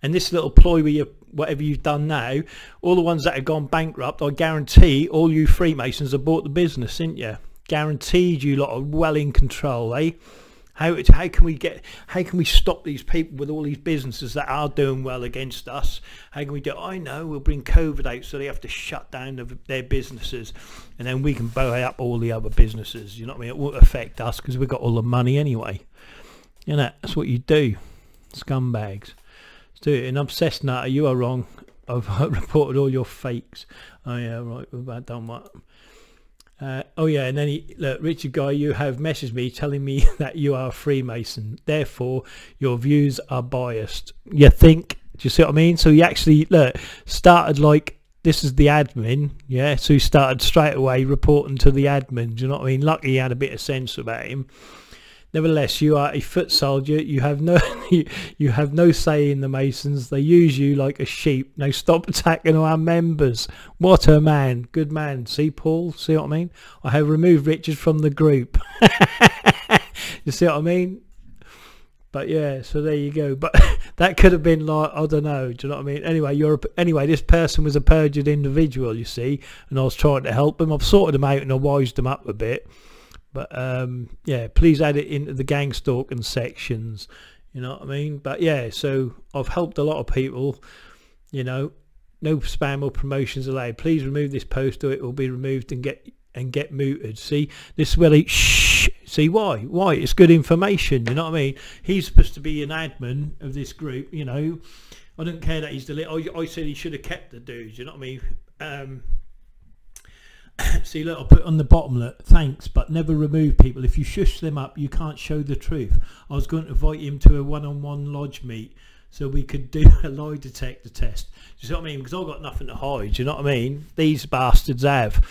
[SPEAKER 1] And this little ploy with whatever you've done now, all the ones that have gone bankrupt, I guarantee all you Freemasons have bought the business, ain't you? Guaranteed you lot are well in control, eh? How can we stop these people with all these businesses that are doing well against us? How can we do? I know, we'll bring COVID out so they have to shut down their businesses, and then we can buy up all the other businesses. You know what I mean? It won't affect us because we've got all the money anyway. You know, that's what you do, scumbags. Let's do it. An obsessed nutter, you are wrong. I've reported all your fakes. Oh yeah, right. We've done what? Oh yeah, and then look, Richard Guy, you have messaged me telling me that you are a Freemason, therefore your views are biased. You think? Do you see what I mean? So he actually, look, started like, this is the admin, yeah, so he started straight away reporting to the admin. Do you know what I mean? Lucky he had a bit of sense about him. Nevertheless, you are a foot soldier. You have no you have no say in the Masons. They use you like a sheep. Now stop attacking our members. What a man. Good man. See, Paul? See what I mean? I have removed Richard from the group. You see what I mean? But yeah, so there you go. But that could have been like, I don't know. Do you know what I mean? Anyway, this person was a perjured individual, you see, and I was trying to help him. I've sorted him out and I wised him up a bit. But yeah, please add it into the gang stalking sections, you know what I mean? But yeah, so I've helped a lot of people, you know. No spam or promotions allowed. Please remove this post or it will be removed and get muted. See, this is where they see why it's good information, you know what I mean? He's supposed to be an admin of this group, you know. I don't care that he's deleted. I said he should have kept the dudes, you know what I mean? See, look, I'll put on the bottom, look, thanks, but never remove people. If you shush them up, you can't show the truth. I was going to invite him to a one-on-one lodge meet so we could do a lie detector test. Do you see what I mean? Because I've got nothing to hide, you know what I mean? These bastards have.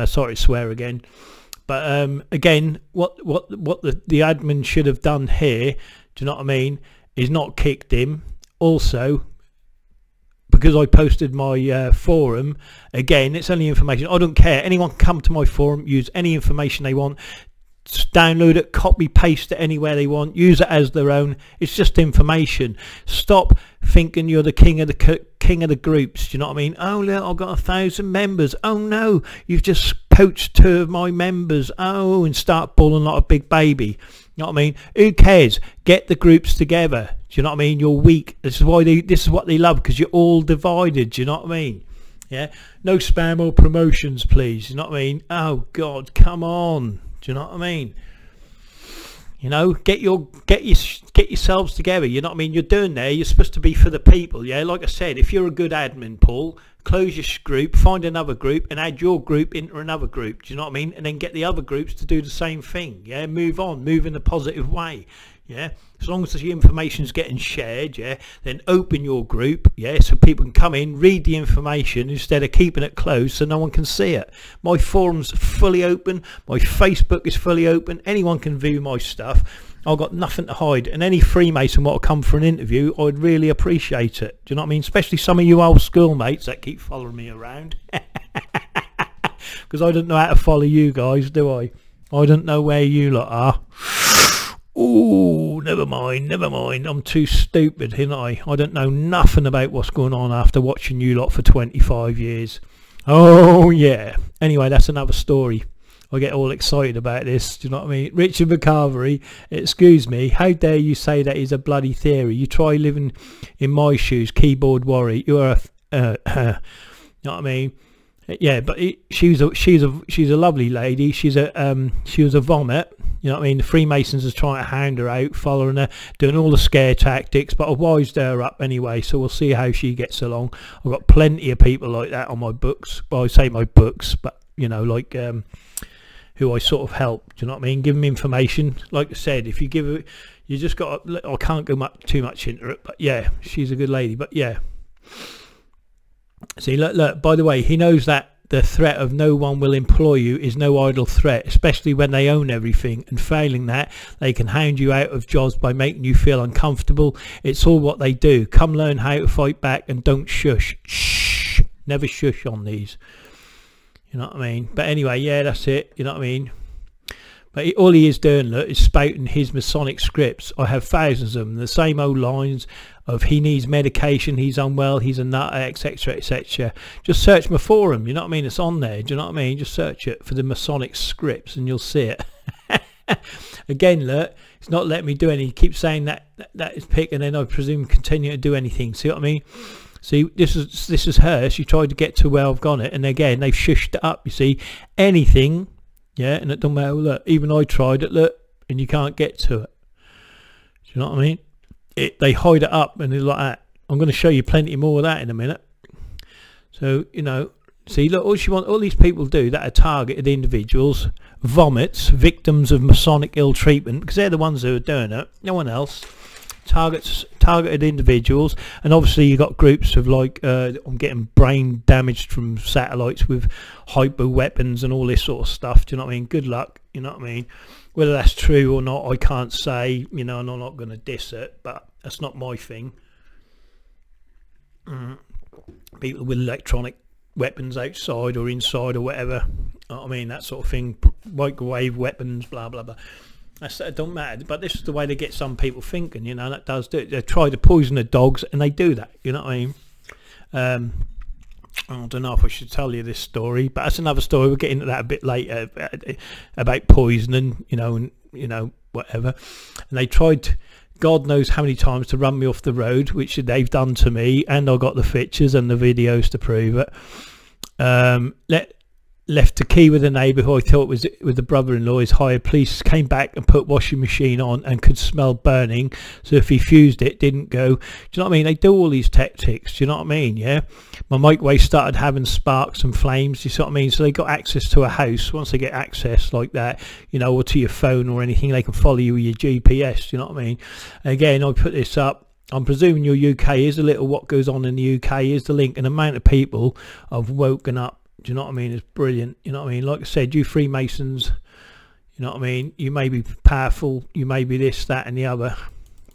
[SPEAKER 1] Sorry to swear again. But again, what the admin should have done here, do you know what I mean, is not kicked him. Also, because I posted my forum, again, it's only information. I don't care. Anyone can come to my forum, use any information they want, download it, copy, paste it anywhere they want, use it as their own. It's just information. Stop thinking you're the king of the groups. Do you know what I mean? Oh look, I've got 1,000 members. Oh no, you've just poached 2 of my members. Oh, and start bawling like a big baby. You know what I mean? Who cares? Get the groups together. Do you know what I mean? You're weak. This is why this is what they love, because you're all divided. Do you know what I mean? Yeah. No spam or promotions, please. You know what I mean? Oh God, come on. Do you know what I mean? You know, get yourselves together. You know what I mean? You're doing there. You're supposed to be for the people. Yeah. Like I said, if you're a good admin, Paul, close your group, find another group, and add your group into another group. Do you know what I mean? And then get the other groups to do the same thing. Yeah. Move on. Move in a positive way. Yeah, as long as the information is getting shared, yeah, then open your group, yeah, so people can come in, read the information instead of keeping it closed so no one can see it. My forum's fully open, my Facebook is fully open, anyone can view my stuff. I've got nothing to hide, and any Freemason want to come for an interview, I'd really appreciate it. Do you know what I mean? Especially some of you old schoolmates that keep following me around. because I don't know how to follow you guys, do I? I don't know where you lot are. Oh, never mind. I'm too stupid, ain't I? I don't know nothing about what's going on after watching you lot for 25 years. Oh, yeah. Anyway, that's another story. I get all excited about this, do you know what I mean? Richard McCarvery, excuse me, how dare you say that is a bloody theory? You try living in my shoes, keyboard warrior. You are a, you know what I mean? Yeah, but she's a lovely lady. She was a vomit. You know what I mean? The Freemasons are trying to hound her out, following her, doing all the scare tactics, but I've wised her up anyway, so we'll see how she gets along. I've got plenty of people like that on my books. Well, I say my books, but, you know, like who I sort of help. Do you know what I mean? Give them information. Like I said, if you give it, you just got to, I can't go too much into it, but yeah, she's a good lady. But yeah. See, look, by the way, he knows that the threat of no one will employ you is no idle threat, especially when they own everything, and failing that, they can hound you out of jobs by making you feel uncomfortable. It's all what they do. Come learn how to fight back and don't shush. Shh. Never shush on these. You know what I mean? But anyway, yeah, that's it. You know what I mean? But all he is doing, look, is spouting his Masonic scripts. I have thousands of them. The same old lines of he needs medication, he's unwell, he's a nut, etc, etc. Just search my forum, you know what I mean? It's on there, do you know what I mean? Just search it for the Masonic scripts and you'll see it. Again, look, it's not letting me do any. He keeps saying that is pick, and then I presume continue to do anything. See what I mean? See, this is her. She tried to get to where I've gone it, and again, they've shushed it up, you see. Anything, yeah, and it don't matter. Look, even I tried it, look, and you can't get to it. Do you know what I mean? They hide it up and it's like that. I'm going to show you plenty more of that in a minute. So, you know, see, look, all these people do that are targeted individuals, vomits, victims of Masonic ill treatment, because they're the ones who are doing it, no one else. Targeted individuals, and obviously you got groups of like I'm getting brain damaged from satellites with hyper weapons and all this sort of stuff. Do you know what I mean? Good luck. You know what I mean? Whether that's true or not, I can't say. You know, and I'm not going to diss it, but that's not my thing. People with electronic weapons outside or inside or whatever. You know what I mean? That sort of thing. Microwave weapons, blah blah blah. It don't matter, but this is the way they get some people thinking, you know. That does do it. They try to poison the dogs, and they do that, you know what I mean? I don't know if I should tell you this story, but that's another story. We'll get into that a bit later about poisoning, you know, and you know, whatever. And they tried, God knows how many times, to run me off the road, which they've done to me, and I got the pictures and the videos to prove it. Left a key with a neighbour who I thought was with the brother-in-law. His hired police came back and put washing machine on and could smell burning, so if he fused it, didn't go. Do you know what I mean? They do all these tactics, do you know what I mean? Yeah, my microwave started having sparks and flames, do you see what I mean? So they got access to a house. Once they get access like that, you know, or to your phone or anything, they can follow you with your GPS, do you know what I mean? Again, I put this up. I'm presuming your UK is a little what goes on in the UK is the link, and the amount of people have woken up. Do you know what I mean? It's brilliant. You know what I mean? Like I said, you Freemasons, you know what I mean? You may be powerful, you may be this, that and the other,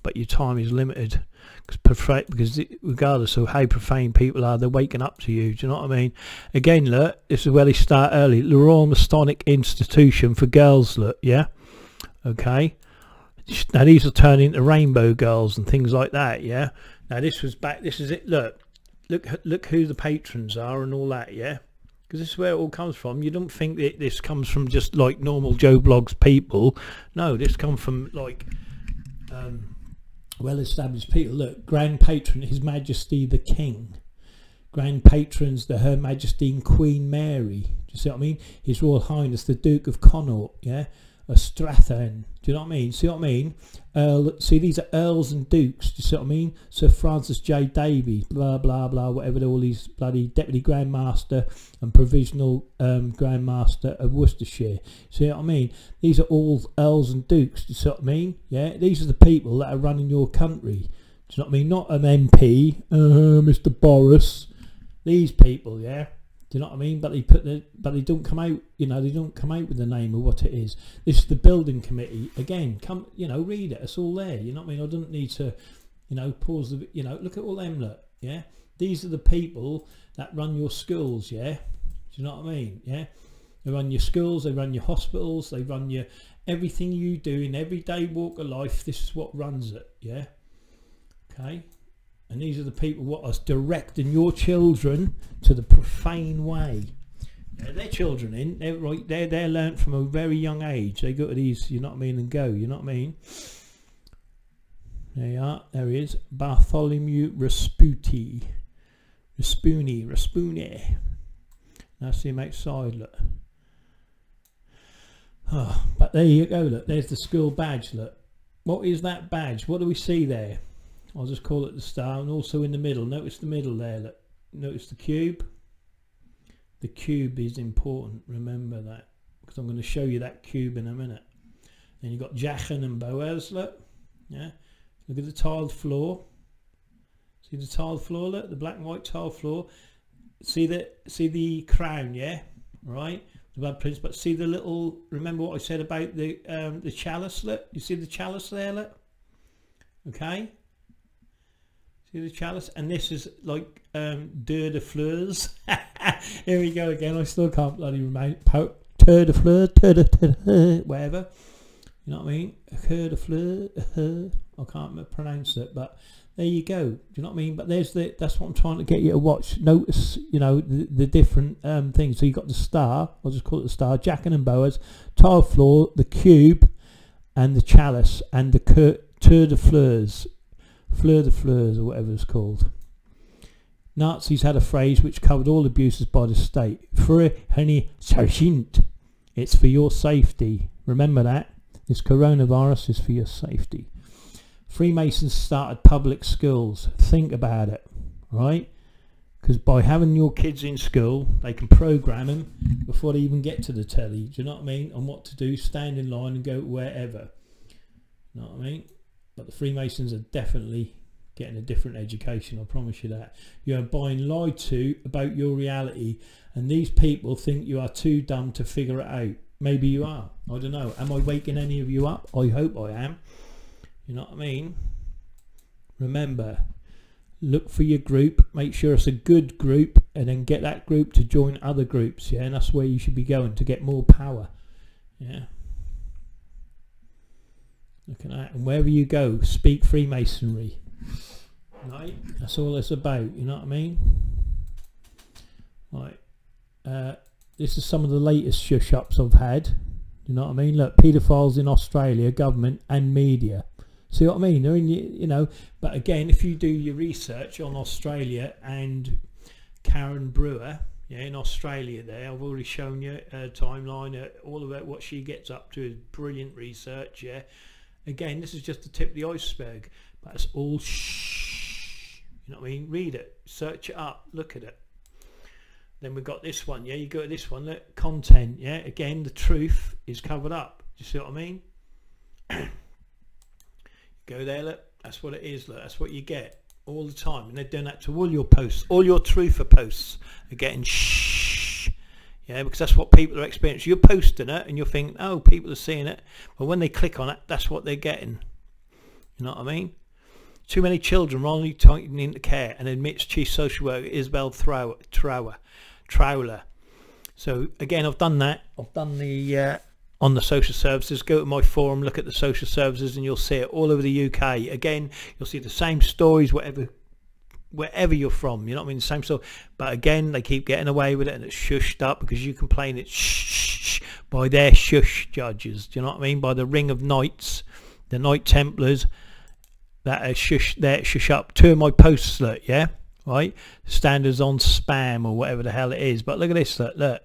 [SPEAKER 1] but your time is limited. Because regardless of how profane people are, they're waking up to you. Do you know what I mean? Again, look, this is where they start early. The Royal Masonic Institution for girls, look, yeah? Okay? Now these are turning into rainbow girls and things like that, yeah? Now this was back, this is it, look who the patrons are and all that, yeah? Because this is where it all comes from. You don't think that this comes from just like normal Joe Blogs people. No, this comes from like well-established people. Look, Grand Patron, His Majesty the King. Grand Patrons, the Her Majesty and Queen Mary. Do you see what I mean? His Royal Highness the Duke of Connaught, yeah? A Strathern. Do you know what I mean? See what I mean? See, these are earls and dukes. Do you see what I mean? Sir Francis J. Davy, blah blah blah, whatever. All these bloody Deputy Grand Master and Provisional Grand Master of Worcestershire. See what I mean? These are all earls and dukes. Do you see what I mean? Yeah, these are the people that are running your country. Do you know what I mean? Not an MP, Mr. Boris. These people, yeah. Do you know what I mean? But they don't come out, you know, they don't come out with the name of what it is. This is the building committee. Again, come, you know, read it. It's all there. You know what I mean? I don't need to, you know, pause the, you know, look at all them, look, yeah? These are the people that run your schools, yeah? Do you know what I mean? Yeah? They run your schools, they run your hospitals, they run your everything you do in everyday walk of life. This is what runs it, yeah. Okay, and these are the people what are directing your children to the profane way. Their children in, they're right, they're learnt from a very young age. They go to these, you know what I mean, and go, you know what I mean. There you are, there he is, Bartholomew Raspuni. That's him outside, look. Oh, but there you go, look, there's the school badge, look. What is that badge? What do we see there? I'll just call it the star, and also in the middle, notice the middle there, look. Notice the cube. The cube is important, remember that, because I'm going to show you that cube in a minute. Then you've got Jachin and Boaz, look. Yeah, look at the tiled floor. See the tiled floor, look, the black and white tiled floor. See the crown, yeah, right, the blood prince. But see the little, remember what I said about the chalice, look. You see the chalice there, look. Okay, see the chalice, and this is like deux de fleurs. Here we go again. I still can't bloody remember. Deux de fleurs, whatever. You know what I mean? Deux de fleurs. I can't pronounce it, but there you go. Do you know what I mean? But there's that's what I'm trying to get you to watch. Notice, you know, the different things. So you got the star. I'll just call it the star. Jachin and Boaz, tile floor, the cube, and the chalice, and the deux de fleurs, fleur de fleurs, or whatever it's called. Nazis had a phrase which covered all abuses by the state. Für eine Sshhed. It's for your safety. Remember that. This coronavirus is for your safety. Freemasons started public schools. Think about it, right? Because by having your kids in school, they can program them before they even get to the telly. Do you know what I mean? On what to do, stand in line and go wherever. You know what I mean? But the Freemasons are definitely getting a different education, I promise you that. You are being lied to about your reality, and these people think you are too dumb to figure it out. Maybe you are, I don't know. Am I waking any of you up? I hope I am. You know what I mean? Remember, look for your group, make sure it's a good group, and then get that group to join other groups, yeah, and that's where you should be going to get more power. Yeah, look at that. And wherever you go, speak Freemasonry. Right, that's all it's about, you know what I mean? Right, this is some of the latest shush ups I've had, you know what I mean? Look, paedophiles in Australia, government and media. See what I mean? They're in, you know, but again, if you do your research on Australia and Karen Brewer, yeah, in Australia there, I've already shown you a timeline, all about what she gets up to is brilliant research, yeah. Again, this is just the tip of the iceberg, but it's all shh, you know what I mean? Read it, search it up, look at it. Then we've got this one, yeah, you go to this one, look, content, yeah, again, the truth is covered up. Do you see what I mean? Go there, look, that's what it is, look, that's what you get all the time. And they're doing that to all your posts, all your truther posts are getting shh, yeah, because that's what people are experiencing. You're posting it and you're thinking, oh, people are seeing it, but when they click on it, that's what they're getting. You know what I mean? Too many children wrongly taken into care, and admits Chief Social Worker Isabel Trowler. So again, I've done that. I've done the on the social services. Go to my forum, look at the social services, and you'll see it all over the UK. Again, you'll see the same stories wherever you're from, you know what I mean, the same story, but again, they keep getting away with it, and it's shushed up because you complain it's shh by their shush judges. Do you know what I mean? By the Ring of Knights, the Knight Templars that are shush up. Two of my posts, look, yeah, right, standards on spam or whatever the hell it is. But look at this, look.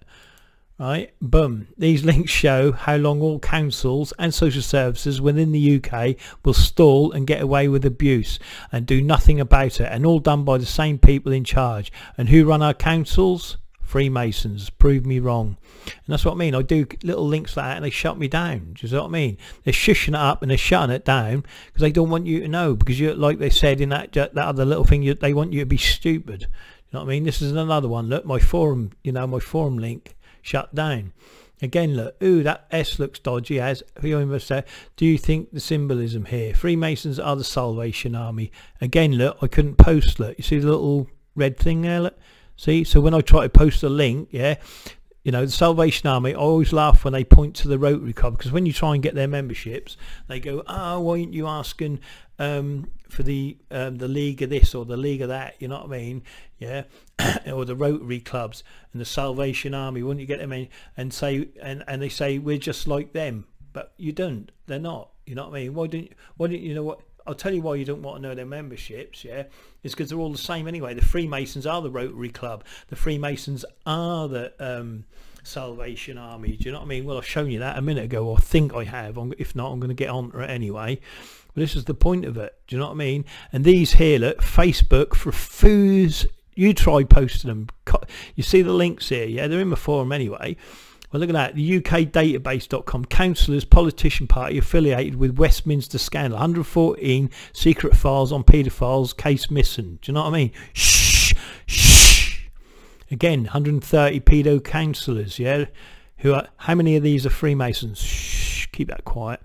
[SPEAKER 1] Right, boom. These links show how long all councils and social services within the UK will stall and get away with abuse and do nothing about it, and all done by the same people in charge. And who run our councils? Freemasons. Prove me wrong. And that's what I mean. I do little links like that and they shut me down. Do you know what I mean? They're shushing it up and they're shutting it down because they don't want you to know, because you, like they said in that other little thing, they want you to be stupid. You know what I mean? This is another one. Look, my forum, you know, my forum link shut down. Again, look, ooh, that S looks dodgy. As do you think the symbolism here? Freemasons are the Salvation Army. Again, look, I couldn't post. Look, you see the little red thing there? Look, see. So when I try to post a link, yeah, You know, the Salvation Army, I always laugh when they point to the Rotary Club, because when you try and get their memberships, they go, oh, why aren't you asking for the League of this or the League of that, you know what I mean? Yeah. Or the Rotary clubs and the Salvation Army, wouldn't you get them in and say, and they say, we're just like them, but you don't, they're not, you know what I mean? Why didn't you know what? I'll tell you why you don't want to know their memberships, yeah? It's because they're all the same anyway. The Freemasons are the Rotary Club. The Freemasons are the Salvation Army. Do you know what I mean? Well, I've shown you that a minute ago, or I think I have. If not, I'm going to get on to it anyway. But this is the point of it. Do you know what I mean? And these here, look, Facebook for fools. You try posting them. You see the links here, yeah? They're in my forum anyway. Well, look at that. The UKdatabase.com. Councillors, politician party affiliated with Westminster scandal. 114 secret files on paedophiles. Case missing. Do you know what I mean? Shh. Shh. Again, 130 pedo councillors. Yeah. How many of these are Freemasons? Shh. Keep that quiet.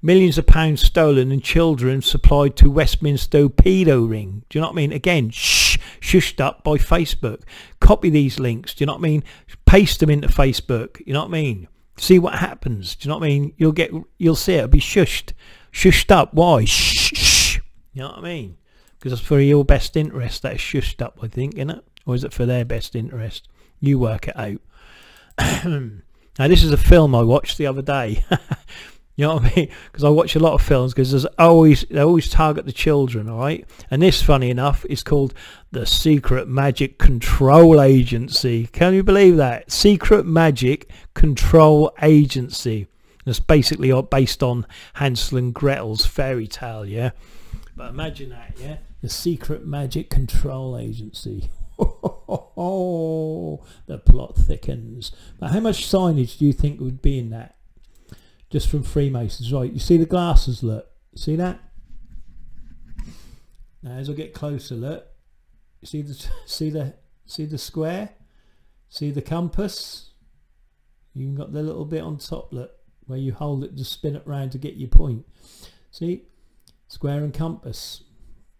[SPEAKER 1] Millions of pounds stolen and children supplied to Westminster pedo ring. Do you know what I mean? Again, shh, shushed up by Facebook. Copy these links. Do you know what I mean? Paste them into Facebook. You know what I mean? See what happens. Do you know what I mean? You'll see it. It'll be shushed up. Why? Shh, shh. You know what I mean? Because it's for your best interest that is shushed up, I think, isn't it? Or is it for their best interest? You work it out. Now, this is a film I watched the other day. You know what I mean? Because I watch a lot of films, because they always target the children, all right? And this, funny enough, is called the Secret Magic Control Agency. Can you believe that? Secret Magic Control Agency. It's basically based on Hansel and Gretel's fairy tale, yeah? But imagine that, yeah? The Secret Magic Control Agency. Oh, the plot thickens. But how much signage do you think would be in that? Just from Freemasons, right? You see the glasses, look. You see that? Now, as I get closer, look. See the square? See the compass? You've got the little bit on top, look, where you hold it to spin it round to get your point. See? Square and compass.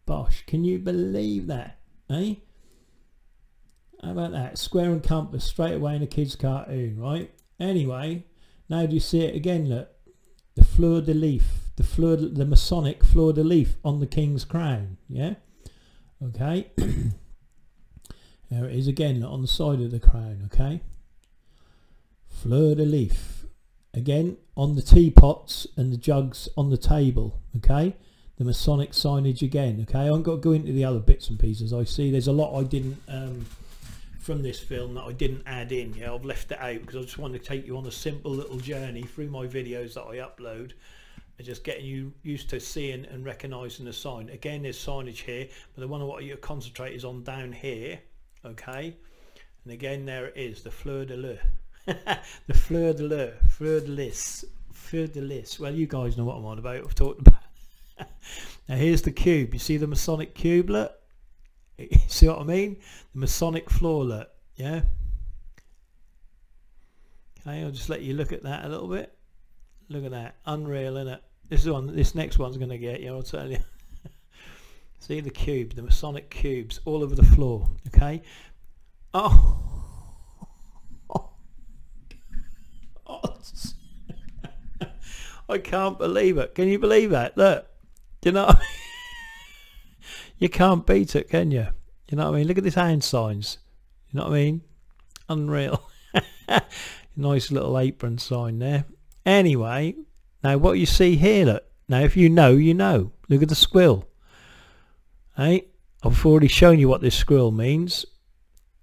[SPEAKER 1] Bosh. Can you believe that? Eh? How about that? Square and compass straight away in a kid's cartoon, right? Anyway. Now do you see it again, look? The fleur de lis, the Masonic fleur de lis on the King's crown, yeah? Okay. There it is again, look, on the side of the crown, okay? Fleur de lis. Again, on the teapots and the jugs on the table, okay? The Masonic signage again, okay? I haven't got to go into the other bits and pieces. I see there's a lot I didn't... from this film that I didn't add in. Yeah, I've left it out because I just want to take you on a simple little journey through my videos that I upload, and just getting you used to seeing and recognizing the sign. Again, there's signage here, but the one I want you to concentrate is on down here, okay? And again, there it is, the fleur de lis. The fleur de lis. Well, you guys know what I'm on about. I've talked about. Now here's the cube. You see the Masonic cube, look? See what I mean? The Masonic floor, look, yeah? Okay, I'll just let you look at that a little bit. Look at that. Unreal, isn't it? This next one's going to get you, I'll tell you. See the cube, the Masonic cubes all over the floor, okay? Oh. I can't believe it. Can you believe that? Look. Do you know what I mean? You can't beat it, can you? You know what I mean? Look at these hand signs. You know what I mean? Unreal. Nice little apron sign there. Anyway, now what you see here, look. Now if you know, you know. Look at the squill. Hey, I've already shown you what this squill means.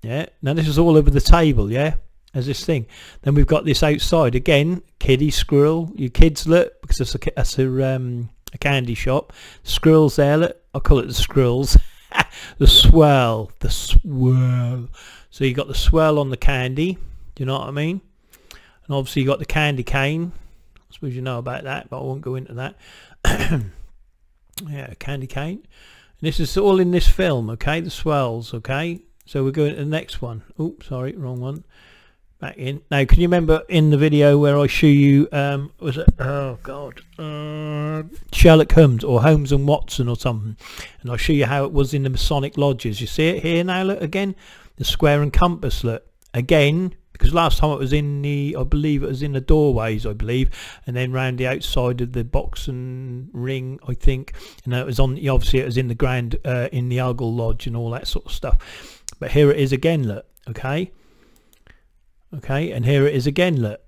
[SPEAKER 1] Yeah. Now this is all over the table, yeah? As this thing. Then we've got this outside again. Kiddie squirrel. You kids look, because that's a candy shop. Squirrels there, look. I call it the squirrels. The swirl. The swirl. So you got the swirl on the candy. Do you know what I mean? And obviously you got the candy cane. I suppose you know about that, but I won't go into that. Yeah, candy cane. And this is all in this film, okay? The swirls, okay? So we're going to the next one. Oops, sorry, wrong one. Back in. Now, can you remember in the video where I show you, was it, oh God, Sherlock Holmes or Holmes and Watson or something, and I show you how it was in the Masonic lodges. You see it here now, look, again, the square and compass, look, again, because last time it was in the, I believe it was in the doorways, I believe, and then round the outside of the box and ring, I think. And it was on, obviously it was in the grand, in the Argyle Lodge and all that sort of stuff. But here it is again, look. Okay, and here it is again, look.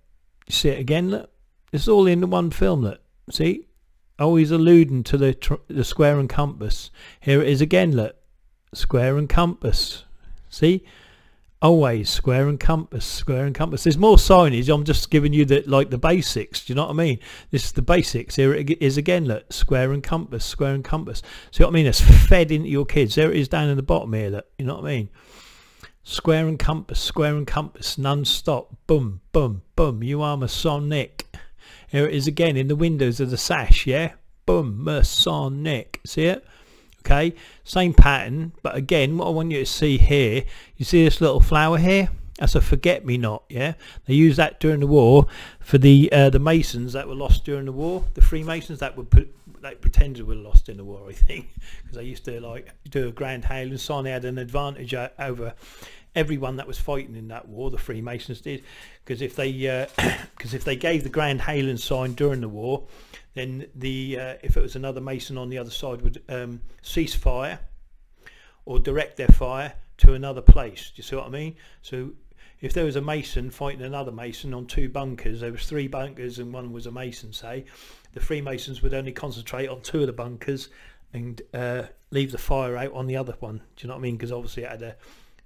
[SPEAKER 1] You see it again, look. It's all in the one film, look. See, always alluding to the square and compass. Here it is again, look. Square and compass. See, always square and compass, square and compass. There's more signage. I'm just giving you the, like, the basics. Do you know what I mean? This is the basics. Here it is again, look. Square and compass, square and compass. See what I mean? It's fed into your kids. There it is down in the bottom here, look. You know what I mean? Square and compass, non-stop. Boom, boom, boom. You are Masonic. Here it is again in the windows of the sash, yeah? Boom, Masonic. See it? Okay, same pattern, but again, what I want you to see here, you see this little flower here? That's a forget-me-not, yeah? They used that during the war for the Masons that were lost during the war. The Freemasons that were pretended were lost in the war, I think, because they used to, like, do a grand hail and sign. They had an advantage over everyone that was fighting in that war. The Freemasons did, because if they gave the grand hailing sign during the war, then if it was another Mason on the other side would cease fire or direct their fire to another place. Do you see what I mean? So if there was a Mason fighting another Mason on two bunkers, there was 3 bunkers and one was a Mason, say, the Freemasons would only concentrate on 2 of the bunkers and leave the fire out on the other one. Do you know what I mean? Because obviously that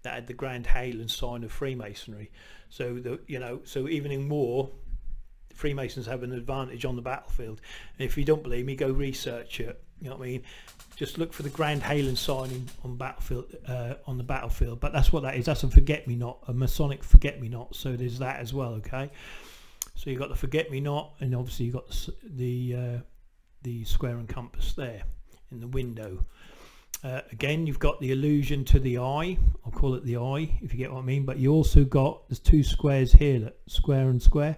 [SPEAKER 1] had the grand hail and sign of Freemasonry. So so even in war, Freemasons have an advantage on the battlefield. And if you don't believe me, go research it. You know what I mean? Just look for the grand hail and sign on the battlefield. But that's what that is. That's a forget-me-not, a Masonic forget-me-not. So there's that as well. Okay. So you've got the forget-me-not, and obviously you've got the square and compass there in the window. Again, you've got the allusion to the eye. I'll call it the eye, if you get what I mean. But you also got, there's 2 squares here, look, square and square.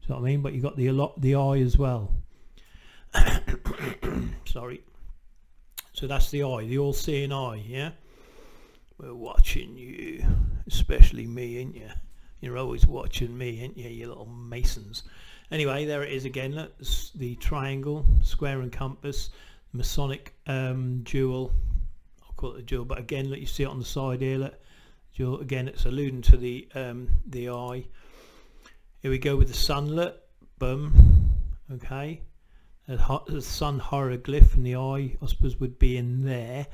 [SPEAKER 1] Do you know what I mean? But you got the eye as well. Sorry. So that's the eye, the all-seeing eye. Yeah. We're watching you, especially me, ain't you? You're always watching me, ain't you? You little Masons. Anyway, there it is again. Look, the triangle, square and compass, Masonic jewel. I'll call it a jewel. But again, look, you see it on the side here. Look, jewel. Again, it's alluding to the eye. Here we go with the sunlet. Boom. Okay. The sun hieroglyph and the eye, I suppose, would be in there.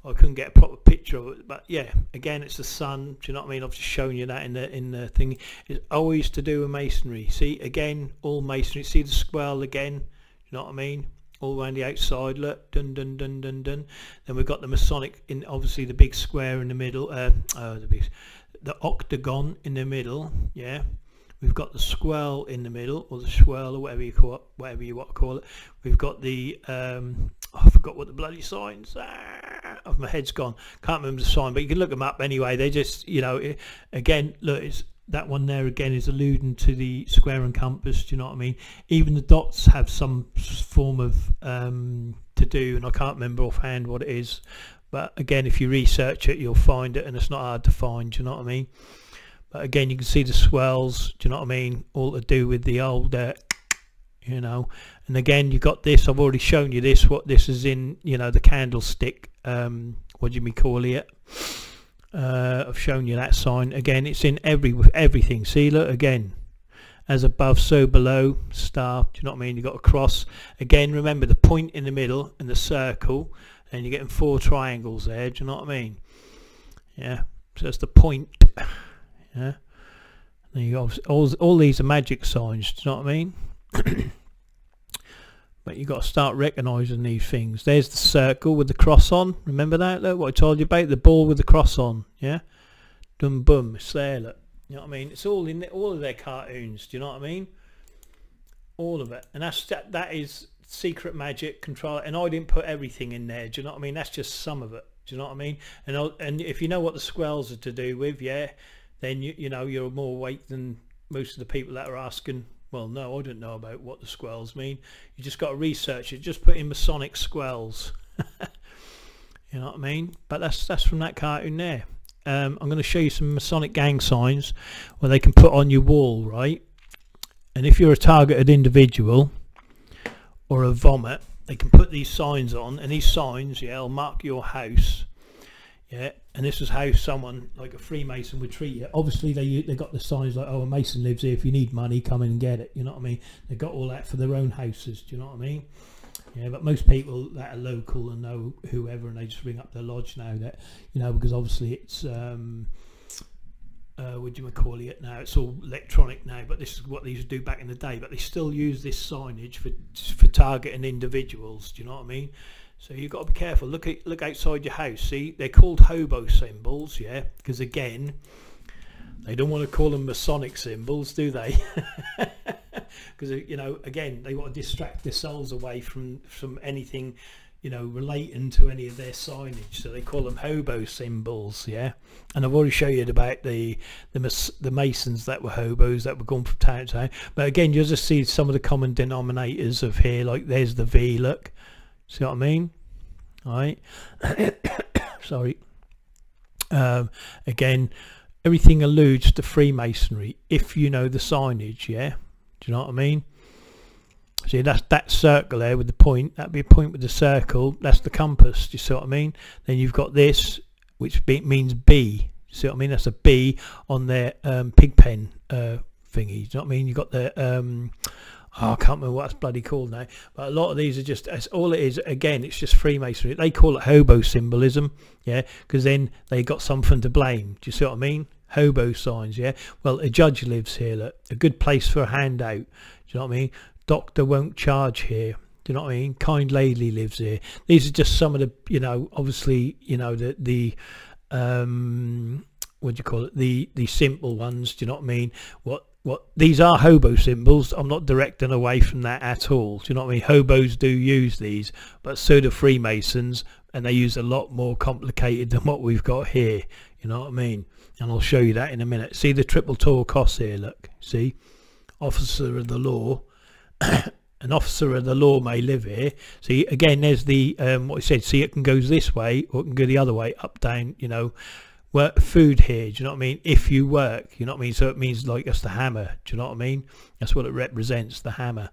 [SPEAKER 1] I couldn't get a proper picture of it, but yeah, again, it's the sun. Do you know what I mean? I've just shown you that in the thing. It's always to do with masonry. See, again, all masonry. See the swell again. Do you know what I mean? All around the outside. Look, dun dun dun dun dun. Then we've got the Masonic in, obviously the big square in the middle. The octagon in the middle. Yeah. We've got the swell in the middle, or the swirl, or whatever you call it, whatever you want to call it. We've got the I forgot what the bloody signs. Of my head's gone. Can't remember the sign, but you can look them up anyway. They just, again, look, it's that one there again is alluding to the square and compass. Do you know what I mean? Even the dots have some form of to do, and I can't remember offhand what it is. But again, if you research it, you'll find it, and it's not hard to find. Do you know what I mean? But again, you can see the swells, do you know what I mean? All to do with the old, and again, you got this, I've already shown you this, what this is in, the candlestick, what do you call it? I've shown you that sign. Again, it's in everything. See, look, again, as above, so below, star, do you know what I mean? You've got a cross. Again, remember the point in the middle and the circle, and you're getting 4 triangles there, do you know what I mean? Yeah, so that's the point. Yeah, and you got all these are magic signs. Do you know what I mean? But you got to start recognising these things. There's the circle with the cross on. Remember that? Look, what I told you about the ball with the cross on. Yeah, dum boom. It's there. Look, you know what I mean? It's all in all of their cartoons. Do you know what I mean? All of it, and that is secret magic control. And I didn't put everything in there. Do you know what I mean? That's just some of it. Do you know what I mean? And if you know what the squells are to do with, yeah. Then you're more awake than most of the people that are asking, well, no, I don't know about what the squells mean. You just got to research it. Just put in Masonic squells. You know what I mean? But that's from that cartoon there. I'm going to show you some Masonic gang signs where they can put on your wall, right? And if you're a targeted individual or a vomit, they can put these signs on, and these signs, yeah, will mark your house, yeah. And this is how someone like a Freemason would treat you. Obviously they got the signs like, oh, a Mason lives here, if you need money come in and get it, you know what I mean? They got all that for their own houses, do you know what I mean? Yeah, but most people that are local and know whoever, and they just ring up their lodge now, that, you know, because obviously it's what do you call it now, it's all electronic now, but this is what they used to do back in the day. But they still use this signage for targeting individuals, do you know what I mean? So you've got to be careful. Look outside your house. See, they're called hobo symbols, yeah, because again, they don't want to call them Masonic symbols, do they? Because, you know, again, they want to distract their souls away from anything, you know, relating to any of their signage. So they call them hobo symbols, yeah. And I've already showed you about the Masons that were hobos that were going from town to town. But again, you'll just see some of the common denominators of here. Like there's the V, look. See what I mean? All right. Sorry. Again, everything alludes to Freemasonry if you know the signage, yeah. Do you know what I mean? See, that's that circle there with the point. That'd be a point with the circle. That's the compass. Do you see what I mean? Then you've got this, which means B. You see what I mean? That's a B on their pig pen thingy. Do you know what I mean? You've got the I can't remember what that's bloody called now. But a lot of these are just, that's all it is. Again, it's just Freemasonry. They call it hobo symbolism, yeah, because then they got something to blame. Do you see what I mean? Hobo signs, yeah. Well, a judge lives here. Look, a good place for a handout. Do you know what I mean? Doctor won't charge here. Do you know what I mean? Kind lady lives here. These are just some of the, you know, obviously, you know, the what do you call it? The simple ones. Do you know what I mean? What these are hobo symbols. I'm not directing away from that at all. Do you know what I mean? Hobos do use these, but so do Freemasons, and they use a lot more complicated than what we've got here. You know what I mean? And I'll show you that in a minute. See the triple tall cross here, look. See? Officer of the law. An officer of the law may live here. See, again, there's the, what I said. See, it can go this way, or it can go the other way, up, down, you know. Work food here, do you know what I mean? If you work, you know what I mean? So it means like that's the hammer, do you know what I mean? That's what it represents, the hammer.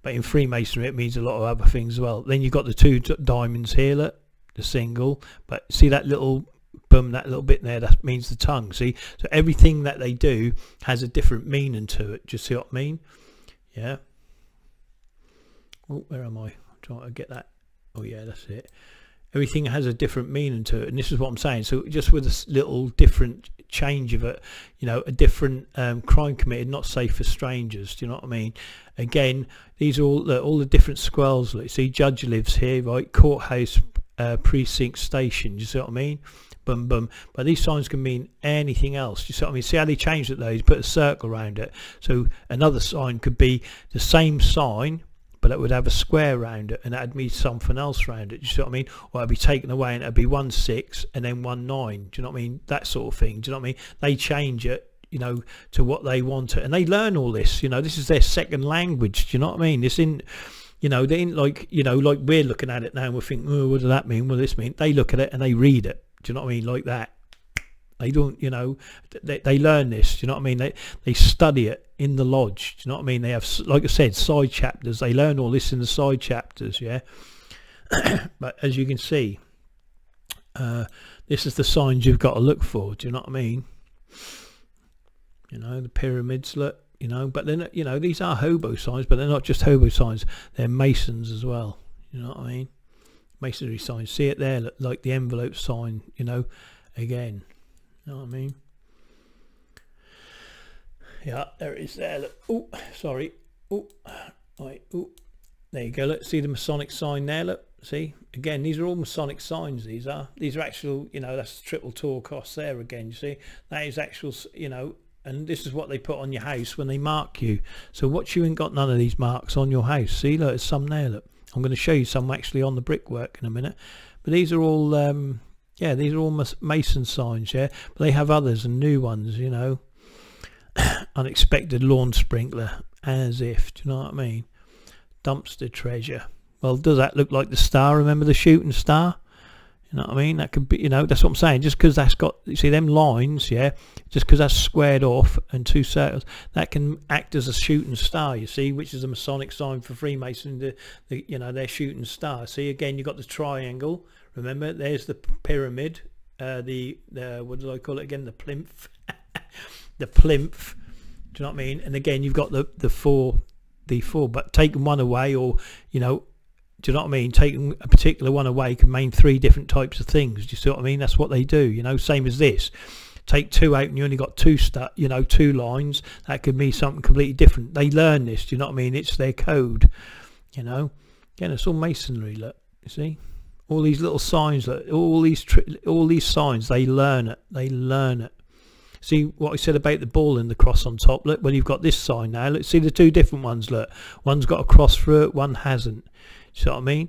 [SPEAKER 1] But in Freemasonry, it means a lot of other things as well. Then you've got the two diamonds here, look, the single. But see that little boom, that little bit there, that means the tongue, see? So everything that they do has a different meaning to it. Do you see what I mean? Yeah. Oh, where am I? I'm trying to get that. Oh yeah, that's it. Everything has a different meaning to it, and this is what I'm saying. So just with a little different change of it, you know, a different crime committed, not safe for strangers. Do you know what I mean? Again, these are all the different squirrels. Like, see, judge lives here, right? Courthouse, precinct, station. Do you see what I mean? Boom, boom. But these signs can mean anything else. Do you see what I mean? See how they changed it though? You put a circle around it. So another sign could be the same sign, but it would have a square around it, and that'd mean something else around it. Do you see what I mean? Or it'd be taken away and it'd be 1 6 and then 1 9. Do you know what I mean? That sort of thing. Do you know what I mean? They change it, you know, to what they want it, and they learn all this. You know, this is their second language. Do you know what I mean? This in, you know, they ain't like, you know, like we're looking at it now and we're thinking, oh, what does that mean? What does this mean? They look at it and they read it. Do you know what I mean? Like that. They don't, you know, they learn this. Do you know what I mean? They study it in the lodge. Do you know what I mean? They have, like I said, side chapters. They learn all this in the side chapters, yeah. But as you can see, this is the signs you've got to look for. Do you know what I mean? You know, the pyramids, look, you know, but then, you know, these are hobo signs, but they're not just hobo signs. They're Masons as well. You know what I mean? Masonry signs. See it there, look, like the envelope sign, you know, again. You know what I mean? Yeah, there it is there. Look. Oh, sorry. Oh, right. Oh, there you go. Look, see the Masonic sign there. Look, see. Again, these are all Masonic signs. These are actual. You know, that's triple tall cross there again. You see, that is actual. You know, and this is what they put on your house when they mark you. So watch, you ain't got none of these marks on your house. See, look, there's some there. Look, I'm going to show you some actually on the brickwork in a minute. But these are all. Yeah, these are all Mason signs, yeah, but they have others and new ones, you know. Unexpected lawn sprinkler, as if, do you know what I mean? Dumpster treasure. Well, does that look like the star? Remember the shooting star? You know what I mean? That could be, you know, that's what I'm saying. Just because that's got, you see them lines, yeah, just because that's squared off and two circles, that can act as a shooting star, you see, which is a Masonic sign for Freemasons, you know, their shooting star. See, again, you've got the triangle. Remember, there's the pyramid, the what do I call it again? The plinth. The plinth. Do you know what I mean? And again, you've got the four, but taking one away, or, you know, do you know what I mean? Taking a particular one away can mean 3 different types of things. Do you see what I mean? That's what they do, you know, same as this. Take 2 out and you only got 2 you know, 2 lines. That could mean something completely different. They learn this, do you know what I mean? It's their code, you know. Again, it's all masonry, look, you see? All these little signs, look, all these signs, they learn it. They learn it. See what I said about the ball and the cross on top? Look, well, you've got this sign now. Let's see the 2 different ones, look. One's got a cross through it, one hasn't. Do you see what I mean?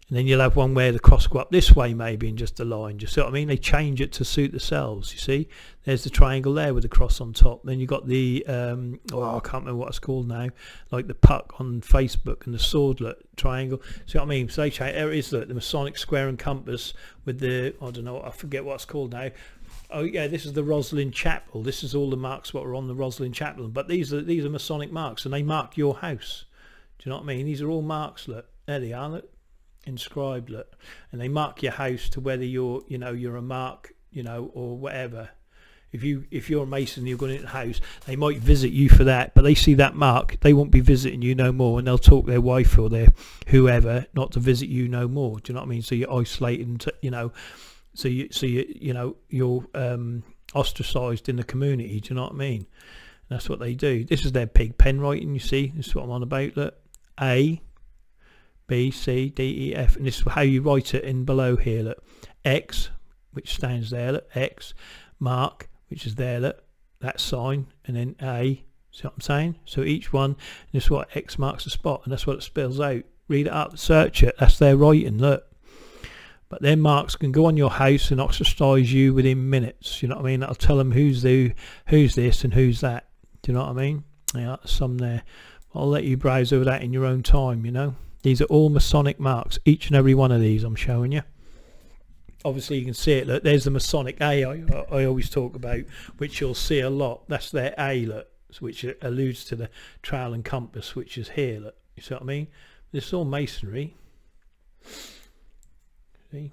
[SPEAKER 1] And then you'll have one where the cross go up this way maybe in just a line. Do you see what I mean? They change it to suit themselves, you see? There's the triangle there with the cross on top. Then you've got the, I can't remember what it's called now, like the puck on Facebook and the sword, look, triangle. See what I mean? So they change, there it is, look, the Masonic square and compass with the, I don't know, I forget what it's called now. Oh yeah, this is the Rosslyn Chapel. This is all the marks what are on the Rosslyn Chapel. But these are Masonic marks, and they mark your house. Do you know what I mean? These are all marks, look. There they are, look, inscribed, look, and they mark your house to whether you're, you know, you're a mark, you know, or whatever. If you're a Mason and you're going into the house, they might visit you for that, but they see that mark, they won't be visiting you no more, and they'll talk their wife or their whoever not to visit you no more. Do you know what I mean? So you're isolated, you know, so you know, you're ostracized in the community. Do you know what I mean? And that's what they do. This is their pig pen writing. You see, this is what I'm on about. Look, A, B, C, D, E, F, and this is how you write it in below here. Look, X, which stands there. Look, X, mark, which is there. Look, that sign, and then A. See what I'm saying? So each one, and this is what X marks the spot, and that's what it spells out. Read it up, search it. That's their writing. Look, but their marks can go on your house and ostracize you within minutes. You know what I mean? That'll tell them who's this, and who's that. Do you know what I mean? Yeah, some there. I'll let you browse over that in your own time. You know. These are all Masonic marks, each and every one of these I'm showing you. Obviously you can see it, look, there's the Masonic A I always talk about, which you'll see a lot. That's their A, look, which alludes to the trowel and compass, which is here, look. You see what I mean? This is all masonry. See?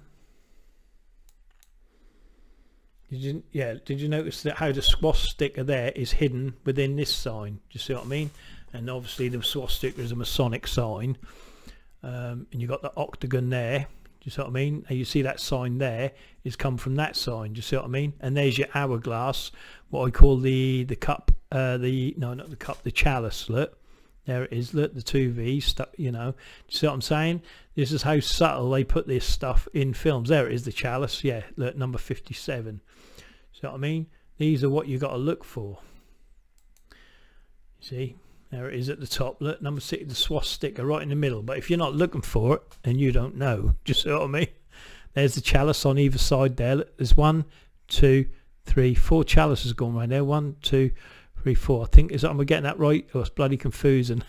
[SPEAKER 1] Did you notice that how the swastika there is hidden within this sign? Do you see what I mean? And obviously the swastika is a Masonic sign. And you got the octagon there. Do you see what I mean? And you see that sign there is come from that sign. Do you see what I mean? And there's your hourglass, what I call the cup, no, not the cup, the chalice. Look, there it is. Look, the 2 V's stuck. You know, do you see what I'm saying? This is how subtle they put this stuff in films. There it is, the chalice. Yeah, look, number 57. See what I mean? These are what you got to look for. You see? There it is at the top. Look, number 6, the swastika right in the middle. But if you're not looking for it, and you don't know, just see what I mean? There's the chalice on either side there. Look, there's 1, 2, 3, 4 chalices going right there. 1, 2, 3, 4. I think am I getting that right? Oh, it's bloody confusing.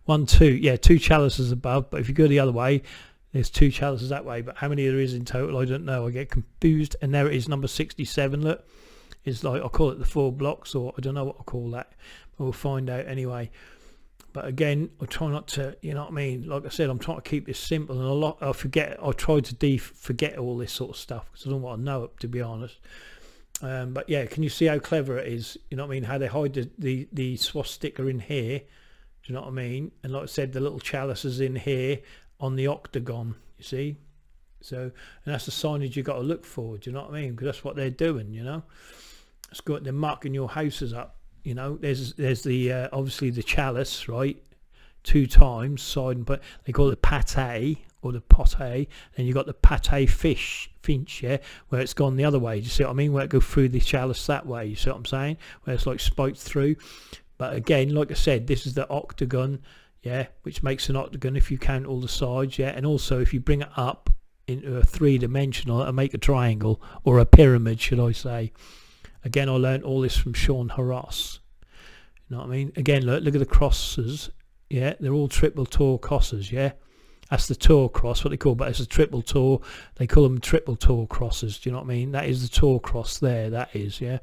[SPEAKER 1] 1, 2. Yeah, 2 chalices above. But if you go the other way, there's 2 chalices that way. But how many there is in total, I don't know. I get confused. And there it is, number 67. Look, it's like, I call it the 4 blocks, or I don't know what I call that. We'll find out anyway. But again, I try not to, you know what I mean, like I said, I'm trying to keep this simple, and I try to forget all this sort of stuff because I don't want to know it, to be honest. But yeah, can you see how clever it is? You know what I mean? How they hide the swastika in here. Do you know what I mean? And like I said, the little chalices in here on the octagon, you see? So, and that's the signage you got to look for, do you know what I mean? Because that's what they're doing, you know? It's good. They're marking your houses up. You know, there's the obviously the chalice, right? 2 times side, but they call it pate or the pote, and you got the pate finch, yeah, where it's gone the other way. Do you see what I mean? Where it goes through the chalice that way. You see what I'm saying? Where it's like spiked through. But again, like I said, this is the octagon, yeah, which makes an octagon if you count all the sides, yeah, and also if you bring it up into a 3-dimensional and make a triangle or a pyramid, should I say. Again, I learned all this from Sean Harras. You know what I mean? Again, look at the crosses. Yeah, they're all triple tall crosses. Yeah, That's the Tor cross, what they call, but it's a triple Tor. They call them triple Tor crosses. Do you know what I mean? That is the Tor cross there. That is, yeah.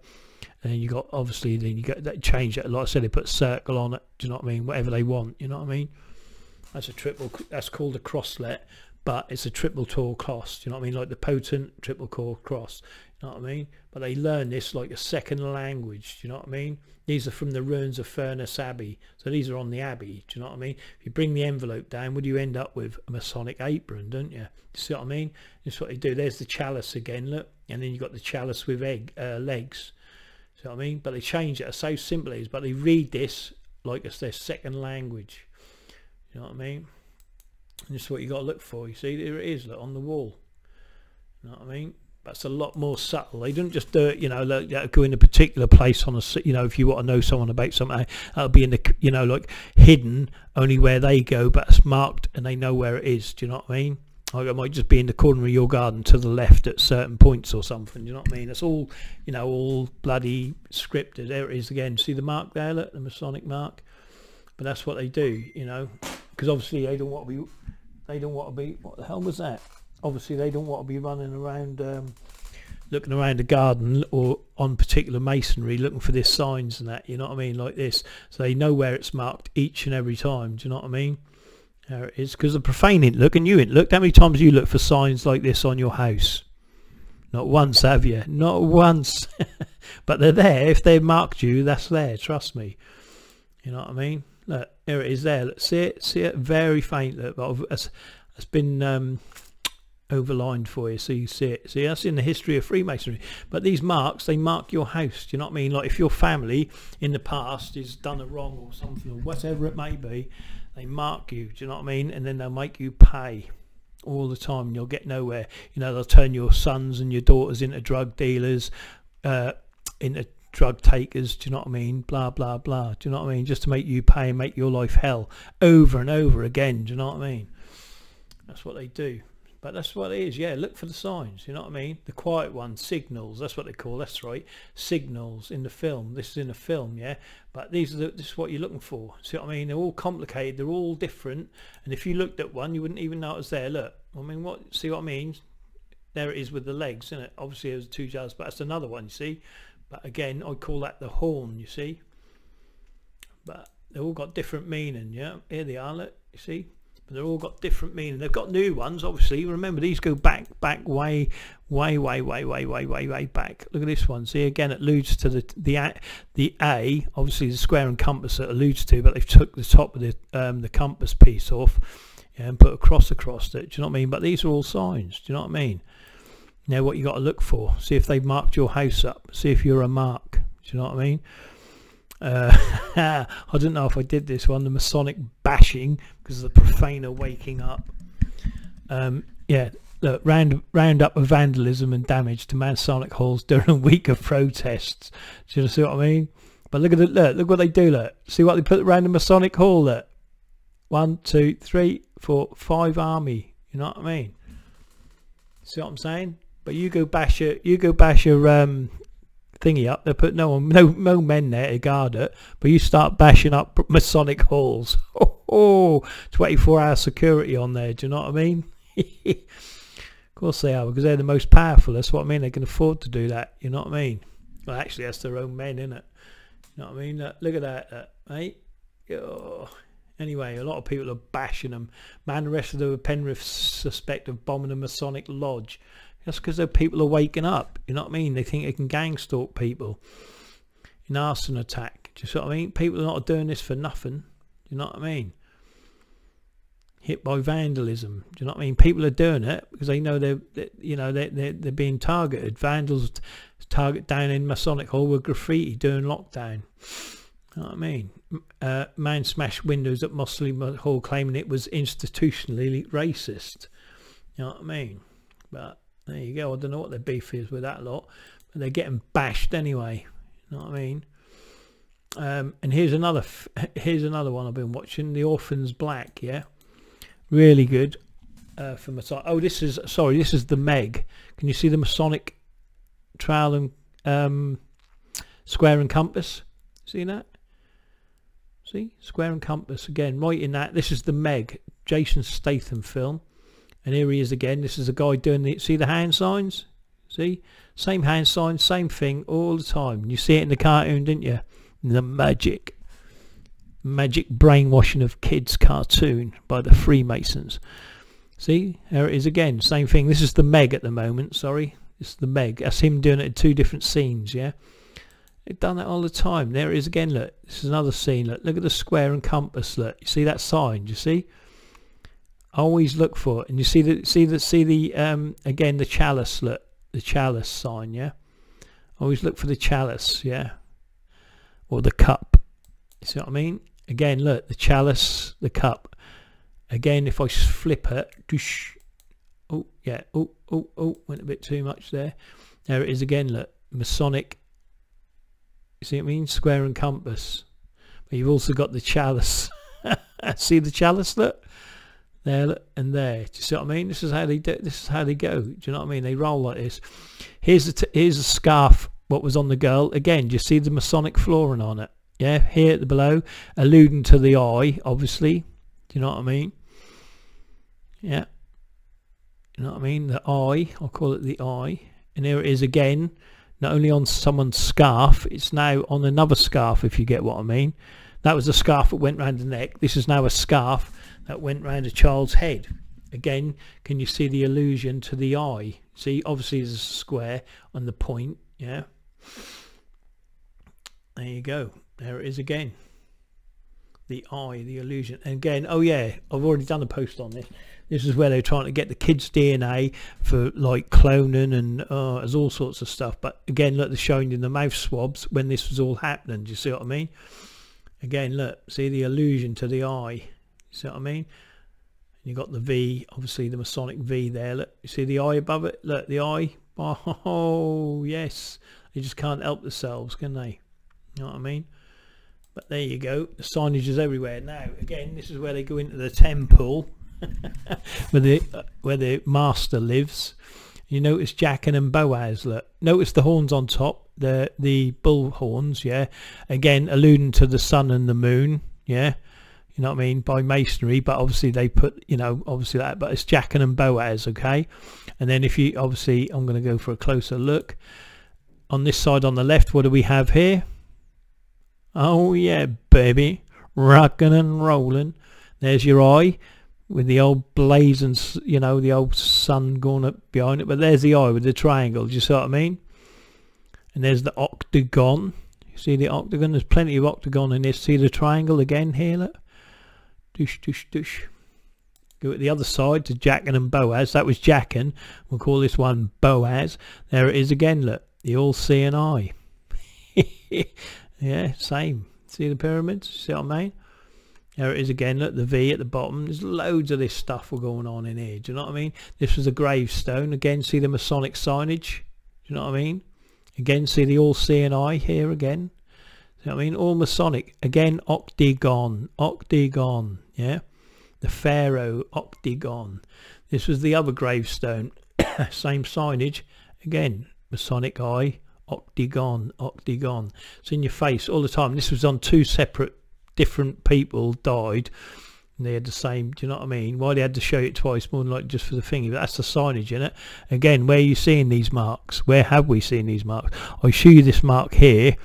[SPEAKER 1] And then you got, obviously, then you get that change it. Like I said, they put a circle on it. Do you know what I mean? Whatever they want. You know what I mean? That's a triple. That's called a crosslet, but it's a triple Tor cross. Do you know what I mean? Like the potent triple core cross. You know what I mean? But they learn this like a second language. Do you know what I mean? These are from the ruins of Furness Abbey. So these are on the Abbey. Do you know what I mean? If you bring the envelope down, would you end up with a Masonic apron, don't you? You see what I mean? That's what they do. There's the chalice again, look. And then you've got the chalice with legs. See what I mean? But they change it. It's so simple it is. But they read this like it's their second language. You know what I mean? And this is what you got to look for. You see, there it is, look, on the wall. You know what I mean? That's a lot more subtle. They don't just do it, you know, like, go in a particular place on a, you know, if you want to know someone about something, that'll be in the, you know, like hidden only where they go, but it's marked and they know where it is. Do you know what I mean? Like it might just be in the corner of your garden to the left at certain points or something. Do you know what I mean? It's all, you know, all bloody scripted. There it is again. See the mark there, look, the Masonic mark. But that's what they do, you know, because obviously they don't want to be, what the hell was that? Obviously they don't want to be running around looking around the garden or on particular masonry looking for their signs and that, you know what I mean, like this. So they know where it's marked each and every time. Do you know what I mean? There it is. Because the profane ain't look and you ain't looked. How many times you look for signs like this on your house? Not once, have you? Not once. But they're there. If they've marked you, that's there, trust me. You know what I mean? Look, there it is there. Look, see it very faint. Look, but it's been overlined for you, so you see it. See, that's in the history of Freemasonry. But these marks, they mark your house. Do you know what I mean? Like if your family in the past has done a wrong or something or whatever it may be, they mark you. Do you know what I mean? And then they'll make you pay all the time and you'll get nowhere. You know, they'll turn your sons and your daughters into drug dealers, into drug takers. Do you know what I mean? Blah blah blah. Do you know what I mean? Just to make you pay and make your life hell over and over again. Do you know what I mean? That's what they do. But that's what it is, yeah. Look for the signs, you know what I mean? The quiet ones, signals, that's what they call, that's right. Signals in the film. This is in a film, yeah. But this is what you're looking for. See what I mean? They're all complicated, they're all different. And if you looked at one, you wouldn't even know it was there. Look, I mean, see what I mean? There it is with the legs, isn't it? Obviously there's two jars, but that's another one, you see? But again, I call that the horn, you see? But they've all got different meaning, yeah? Here they are, look, you see? But they've all got different meaning. They've got new ones, obviously. Remember, these go back way back. Look at this one. See, again, it alludes to the A, obviously the square and compass it alludes to, but they've took the top of the compass piece off, yeah, and put a cross across it. Do you know what I mean? But these are all signs. Do you know what I mean? Now, what you got to look for? See if they've marked your house up. See if you're a mark. Do you know what I mean? I don't know if I did this one, the Masonic bashing, because of the profaner waking up. Yeah, look, round up of vandalism and damage to Masonic halls during a week of protests. Do you see what I mean? But look at it, look what they do, look. See what they put around the Masonic hall, look. 1, 2, 3, 4, 5 army. You know what I mean? See what I'm saying? But you go bash your thingy up. They put no men there to guard it, but you start bashing up Masonic halls. 24-hour security on there. Do you know what I mean? Of course they are, because they're the most powerful. That's what I mean. They can afford to do that. You know what I mean? Well, actually, that's their own men, isn't it? You know what I mean? Look at that, mate. Oh. Anyway, a lot of people are bashing them. Man arrested over Penrith suspect of bombing a Masonic lodge. That's because the people are waking up. You know what I mean? They think they can gang stalk people. An arson attack. Do you see what I mean? People are not doing this for nothing. Do you know what I mean? Hit by vandalism. Do you know what I mean? People are doing it because they know they're being targeted. Vandals target down in Masonic Hall with graffiti doing lockdown. You know what I mean? Man smashed windows at Muslim Hall claiming it was institutionally racist. You know what I mean? But there you go. I don't know what their beef is with that lot, but they're getting bashed anyway. You know what I mean? And here's another one I've been watching. The Orphans Black. Yeah, really good. For Masonic. Oh, this is the Meg. Can you see the Masonic trowel and square and compass? See that? See, square and compass again, right in that. This is the Meg. Jason Statham film. And here he is again. This is a guy doing the, see the hand signs? See? Same hand signs, same thing all the time. You see it in the cartoon, didn't you? The magic brainwashing of kids cartoon by the Freemasons. See? There it is again. Same thing. This is the Meg at the moment, sorry. This is the Meg. That's him doing it in 2 different scenes, yeah? They've done that all the time. There it is again, look. This is another scene. Look at the square and compass, look. You see that sign, do you see? Always look for it. And you see the again the chalice, look. The chalice sign, yeah? Always look for the chalice, yeah? Or the cup. You see what I mean? Again, look, the chalice, the cup. Again, if I flip it, doosh. Oh, yeah, oh, went a bit too much there. There it is again, look. Masonic. You see what I mean? Square and compass. But you've also got the chalice. See the chalice, look? There, look, and there. Do you see what I mean? This is how they do. This is how they go. Do you know what I mean? They roll like this. Here's a scarf. What was on the girl? Again, do you see the Masonic flooring on it? Yeah, here at the below, alluding to the eye, obviously. Do you know what I mean? Yeah. You know what I mean? The eye. I'll call it the eye. And here it is again. Not only on someone's scarf, it's now on another scarf. If you get what I mean. That was a scarf that went round the neck. This is now a scarf that went round a child's head. Again, can you see the allusion to the eye? See, obviously there's a square on the point, yeah? There you go. There it is again. The eye, the illusion. And again, oh yeah, I've already done a post on this. This is where they're trying to get the kids' DNA for like cloning and there's all sorts of stuff. But again, look, they're showing you the mouth swabs when this was all happening. Do you see what I mean? Again, look, see the allusion to the eye. You see what I mean? You got the V, obviously the Masonic V there. Look, you see the eye above it? Look, the eye. Oh, yes. They just can't help themselves, can they? You know what I mean? But there you go. The signage is everywhere. Now, again, this is where they go into the temple where the master lives. You notice Jachin and Boaz. Look, notice the horns on top, the bull horns. Yeah, again alluding to the sun and the moon. Yeah, you know what I mean, by masonry. But obviously they put, you know, obviously that. But it's Jachin and Boaz. Okay, and then if you obviously, I'm going to go for a closer look on this side on the left. What do we have here? Oh yeah, baby, rocking and rolling. There's your eye with the old blaze and, you know, the old sun going up behind it. But there's the eye with the triangle. Do you see what I mean? And there's the octagon. You see the octagon? There's plenty of octagon in this. See the triangle again here? Look. Doosh, doosh, doosh. Go at the other side to Jachin and Boaz. That was Jachin. We'll call this one Boaz. There it is again. Look, the all-seeing eye. Yeah, same. See the pyramids? See what I mean? There it is again. Look, the V at the bottom. There's loads of this stuff going on in here. Do you know what I mean? This was a gravestone. Again, see the Masonic signage? Do you know what I mean? Again, see the all-seeing eye here again? See what I mean? All Masonic. Again, octagon. Octagon. Yeah? The Pharaoh octagon. This was the other gravestone. Same signage. Again, Masonic eye. Octagon. Octagon. It's in your face all the time. This was on 2 separate different people died and they had the same. Do you know what I mean? Why they had to show it twice? More than like just for the thingy. But that's the signage in it. Again, where are you seeing these marks? Where have we seen these marks? I show you this mark here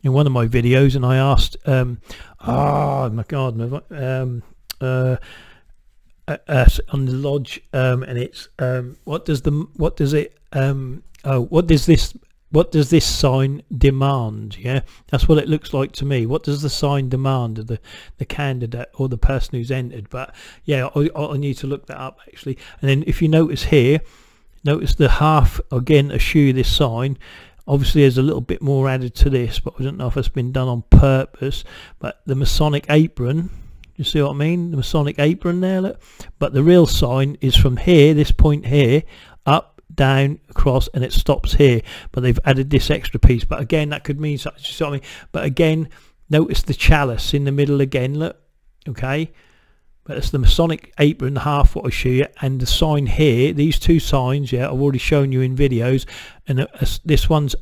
[SPEAKER 1] in one of my videos, and I asked oh my god, on the lodge, and it's what does this sign demand? Yeah, that's what it looks like to me. What does the sign demand of the candidate or the person who's entered? But yeah, I need to look that up actually. And then if you notice here, notice the half again. I show you this sign. Obviously there's a little bit more added to this, but I don't know if it's been done on purpose. But the Masonic apron, you see what I mean? The Masonic apron there, look. But the real sign is from here, this point here, up, down, across, and it stops here. But they've added this extra piece. But again, that could mean something. You see what I mean? But again, notice the chalice in the middle again, look. Okay. But it's the Masonic apron, half what I show you, and the sign here. These 2 signs, yeah, I've already shown you in videos, and this one's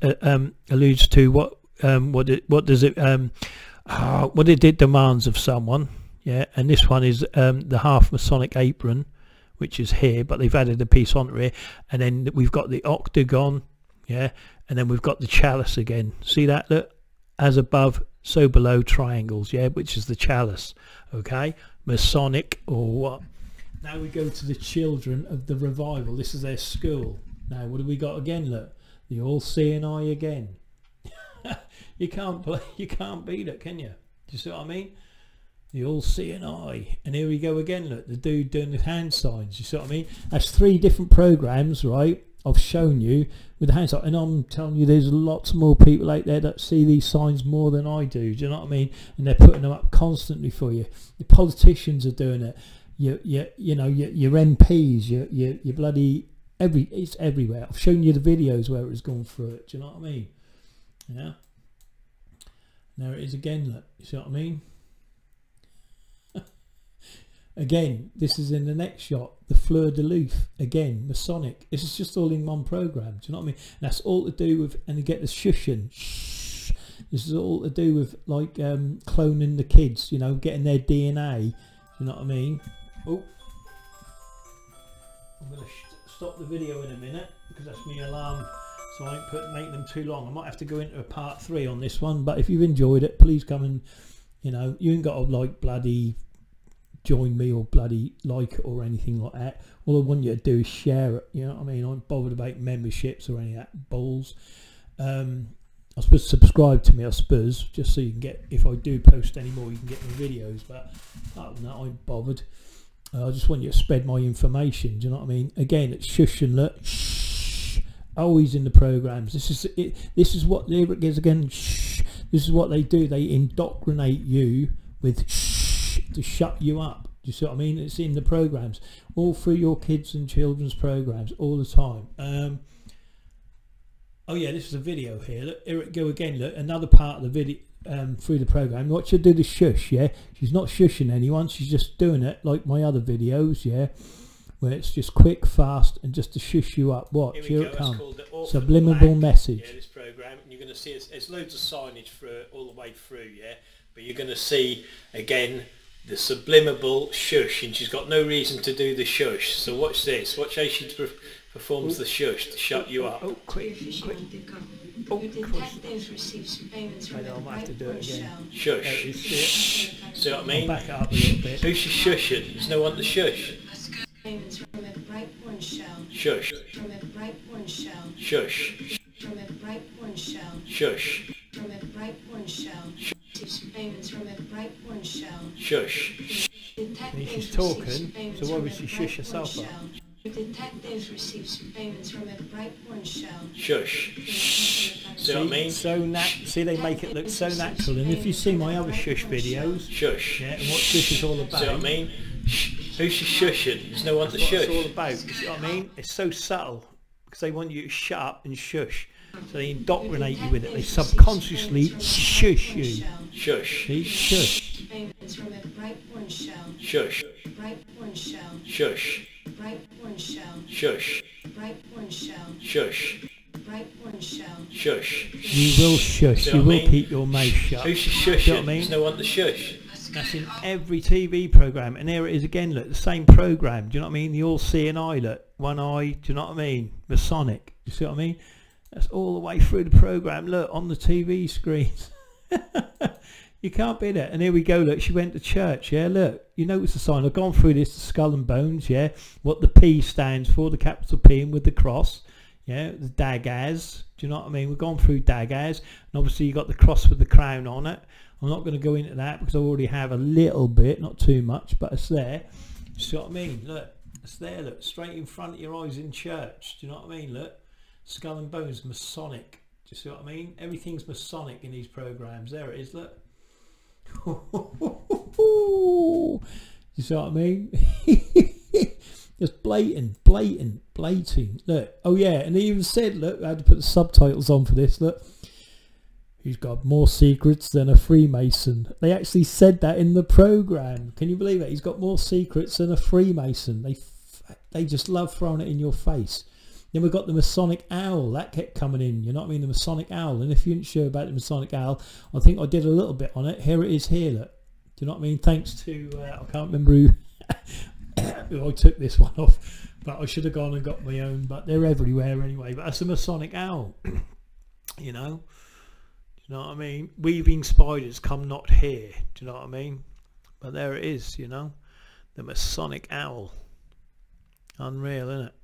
[SPEAKER 1] alludes to what it demands of someone. yeah, and this one is the half Masonic apron, which is here, but they've added a piece onto here, and then we've got the octagon, yeah, and then we've got the chalice again. See that? Look, as above, so below, triangles, yeah, which is the chalice. Okay, Masonic or what? Now we go to the children of the revival. This is their school. Now what do we got again? Look, the all-seeing eye again. you can't beat it, can you? Do you see what I mean? The all-seeing eye. And here we go again. Look, the dude doing the hand signs. You see what I mean? That's 3 different programs, right? I've shown you with the hand sign, and I'm telling you, there's lots more people out there that see these signs more than I do. Do you know what I mean? And they're putting them up constantly for you. The politicians are doing it. You know, your MPs, your bloody it's everywhere. I've shown you the videos where it's gone through it. Do you know what I mean? Yeah. There it is again. Look, you see what I mean? Again, this is in the next shot, the fleur de lis, again, Masonic. This is just all in one program, do you know what I mean? And that's all to do with, and you get the shushing. Shh. This is all to do with, like, cloning the kids, you know, getting their DNA, you know what I mean? Oh, I'm going to stop the video in a minute, because that's my alarm, so I ain't make them too long. I might have to go into a part 3 on this one, but if you've enjoyed it, please come and, you know, you ain't got to, like, bloody join me or bloody like it or anything like that. All I want you to do is share it, you know what I mean? I'm not bothered about memberships or any of that balls. I suppose subscribe to me, I suppose, just so you can get, if I do post any more, you can get my videos, but other than that, I'm bothered. I just want you to spread my information, do you know what I mean? Again, it's shush and look, shh, always in the programs. This is it. This is what lyric is again, shh. This is what they do. They indoctrinate you with shh, to shut you up. Do you see what I mean? It's in the programs, all through your kids and children's programs, all the time. Oh yeah, this is a video here. Look, here it go again. Look, another part of the video through the program. What she'll do the shush, yeah. She's not shushing anyone. She's just doing it like my other videos, yeah, where it's just quick, fast, and just to shush you up. Watch, here it comes. Subliminal message. Yeah, this program, and you're going to see it's loads of signage for all the way through, yeah. But you're going to see again the subliminal shush, and she's got no reason to do the shush. So watch this. Watch how she performs the shush to shut you up. Oh, quick. Oh, detectives receive surveillance from I might have to do it again. Shush. Shh. See what I mean? Back it up a little bit. Who's she shushing? There's no one to shush. Surveillance from a bright orange shell. Shush. From a bright orange shell. Shush. From a bright orange shell. Shush. From a bright orange shell. Surveillance from a bright orange shell. Shush. She's talking, so obviously shush yourself up. Detectives receive surveillance from a bright orange shell. Shush. See what I mean? See, they make it look so natural. And if you see my other shush videos, shush. Yeah, and what shush is all about. See what I mean? Who's she shushing? There's no one to shush. That's what it's all about. You see what I mean? It's so subtle because they want you to shut up and shush. So they indoctrinate you with it. They subconsciously shush you. Shush. See? Shush. From a bright orange shell. Shush. Bright orange shell. Shush. Bright orange shell. Shush. Bright orange shell. Shush. Bright orange shell. Shush. You will shush. You will keep your mouth shut. Who's she shushing? You know what I mean? There's no one to shush. That's in every TV program, and here it is again. Look, the same program. Do you know what I mean? The all-seeing eye. Look, one eye. Do you know what I mean? Masonic. Do you see what I mean? That's all the way through the program. Look on the TV screens. You can't beat it. And here we go. Look, she went to church. Yeah, look. You notice the sign. I've gone through this. The skull and bones. Yeah, what the P stands for, the capital P, and with the cross. Yeah, the Dagaz. Do you know what I mean? We've gone through Dagaz, and obviously you got the cross with the crown on it. I'm not going to go into that because I already have a little bit, not too much, but it's there. You see what I mean? Look, it's there. Look, straight in front of your eyes in church. Do you know what I mean? Look, skull and bones, Masonic. Do you see what I mean? Everything's Masonic in these programs. There it is. Look. You see what I mean? Just blatant. Look, oh yeah, and they even said, look, I had to put the subtitles on for this. Look, he's got more secrets than a Freemason. They actually said that in the program. Can you believe it? He's got more secrets than a Freemason. They just love throwing it in your face. Then we've got the Masonic owl. That kept coming in. You know what I mean? The Masonic owl. And if you ain't sure about the Masonic owl, I think I did a little bit on it. Here it is here. Look. you know what I mean? Thanks to I can't remember who I took this one off, but I should have gone and got my own. But they're everywhere anyway. But that's a Masonic owl. You know what I mean? Weaving spiders come not here. Do you know what I mean? But there it is. You know, the Masonic owl. Unreal, isn't it?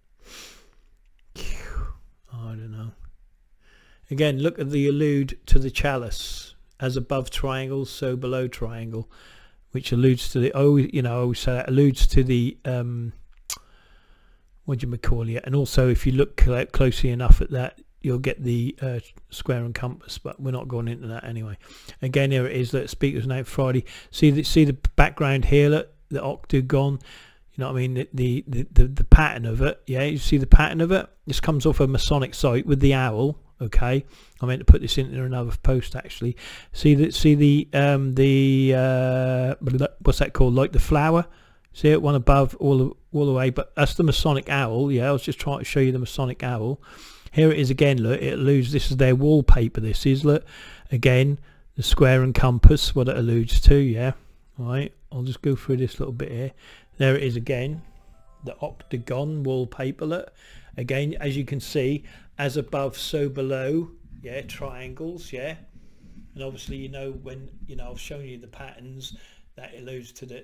[SPEAKER 1] I don't know. Again, look at the allude to the chalice. As above triangle, so below triangle, which alludes to the, oh, you know, I always say that alludes to the what do you call it? And also, if you look closely enough at that, you'll get the square and compass. But we're not going into that anyway. Again, here it is. Look, Speaker's Note Friday. See the background here. Look, the octagon. You know what I mean? The pattern of it. Yeah, you see the pattern of it. This comes off a Masonic site with the owl. Okay, I meant to put this into another post actually. See the what's that called? Like the flower. See it, one above all the way. But that's the Masonic owl. Yeah, I was just trying to show you the Masonic owl. Here it is again. Look, it alludes. This is their wallpaper. This is, look, again the square and compass. What it alludes to. Yeah. All right. I'll just go through this little bit here. There it is again. The octagon wallpaper. Look. Again, as you can see, as above, so below. Yeah, triangles. Yeah, and obviously, you know, when I've shown you the patterns, that alludes to the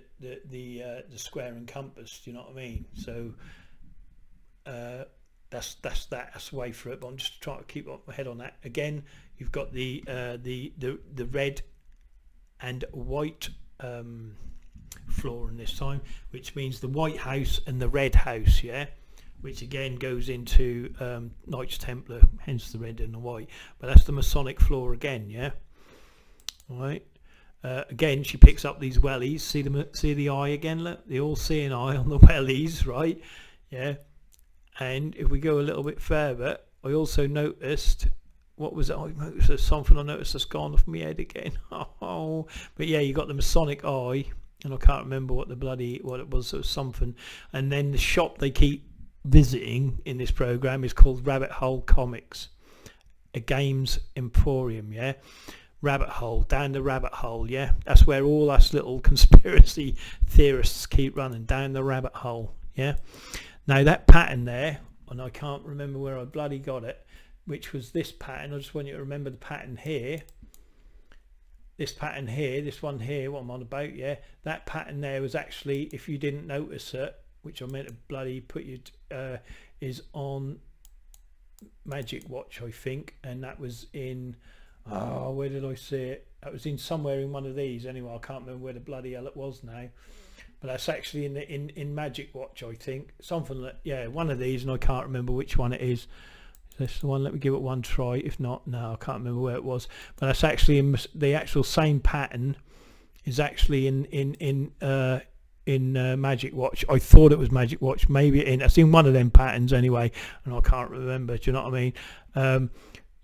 [SPEAKER 1] square and compass. Do you know what I mean? So that's the way for it. But I'm just trying to keep up my head on that. Again, you've got the red and white floor in this time, which means the White House and the Red House. Yeah. Which again goes into Knights Templar, hence the red and the white. But that's the Masonic floor again, yeah. All right. Again, she picks up these wellies. See the eye again. Look, the all-seeing eye on the wellies, right? Yeah. And if we go a little bit further, I also noticed, what was it? I noticed something. I noticed that's gone off my head again. Oh, but yeah, you got the Masonic eye, and I can't remember what it was. It was something. And then the shop they keep visiting in this program is called Rabbit Hole Comics, a games emporium. Yeah, rabbit hole, down the rabbit hole. Yeah, that's where all us little conspiracy theorists keep running, down the rabbit hole. Yeah, now that pattern there, and I can't remember where I bloody got it, which was this pattern. I just want you to remember the pattern here, this pattern here, this one here, what I'm on about. Yeah, that pattern there was actually, if you didn't notice it, which I meant to bloody put you is on Magic Watch, I think, and that was in, oh, where did I see it? That was in somewhere in one of these anyway. I can't remember where the bloody hell it was now, but that's actually in Magic Watch, I think, something like, yeah, one of these, and I can't remember which one it is. This the one. Let me give it one try. If not, no, I can't remember where it was, but that's actually in the actual same pattern is actually in Magic Watch. I thought it was Magic Watch, maybe I've seen one of them patterns anyway, and I can't remember. Do you know what I mean?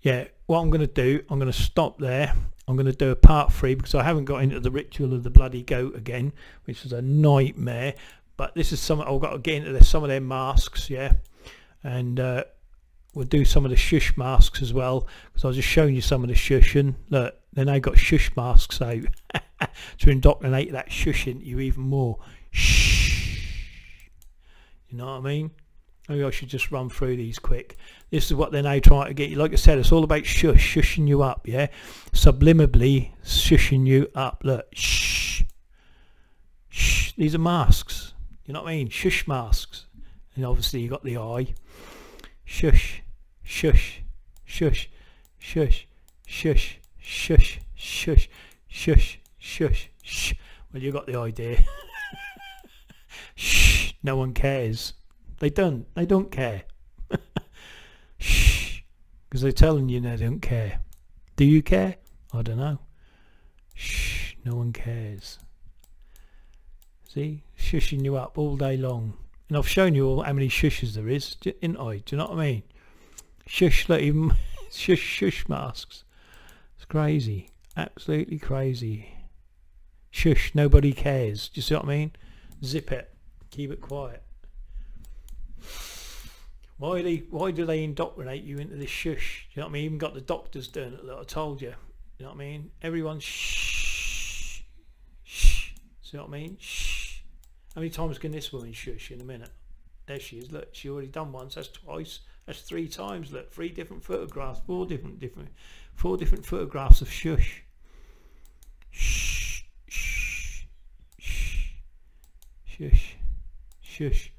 [SPEAKER 1] Yeah, what I'm going to do, I'm going to stop there. I'm going to do a part 3 because I haven't got into the ritual of the bloody goat again, which was a nightmare. But this is something I've got to get into some of their masks, yeah, and we'll do some of the shush masks as well, because I was just showing you some of the shushing. Look, then I got shush masks out to indoctrinate that shush into you even more. Shh. You know what I mean? Maybe I should just run through these quick. This is what they're now trying to get you. Like I said, it's all about shushing you up, yeah? Subliminally shushing you up. Look, shh. Shh. These are masks. You know what I mean? Shush masks. And obviously you got the eye. Shush. Shush. Shush. Shush. Shush. Shush. Shush. Shush. Shush. Shh. Well, you got the idea. Shh. No one cares. They don't care. Shh. Because they're telling you they don't care. Do you care? I don't know. Shh. No one cares. See? Shushing you up all day long. And I've shown you all how many shushes there is, didn't I? Do you know what I mean? Shush, like even shush masks. It's crazy. Absolutely crazy. Shush, nobody cares. Do you see what I mean? Zip it. Keep it quiet. Why do they indoctrinate you into this shush? Do you know what I mean? Even got the doctors doing it. Look, I told you. You know what I mean? Everyone shh. Shh. See what I mean? Shh. How many times can this woman shush in a minute? There she is. Look, she already done once. That's twice. That's 3 times. Look, 3 different photographs. 4 different photographs of shush. Shh. Shh. Shh. Shush. Shush.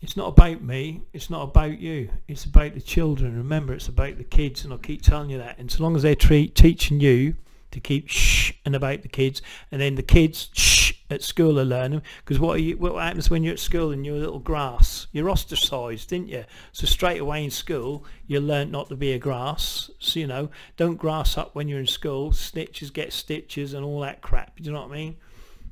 [SPEAKER 1] It's not about me. It's not about you. It's about the children. Remember, it's about the kids, and I'll keep telling you that. And so long as they're teaching you to keep shh and about the kids, and then the kids shh at school are learning, because what happens when you're at school and you're a little grass? You're ostracised, didn't you? So straight away in school you learn not to be a grass. So, you know, don't grass up when you're in school. Snitches get stitches and all that crap. Do you know what I mean?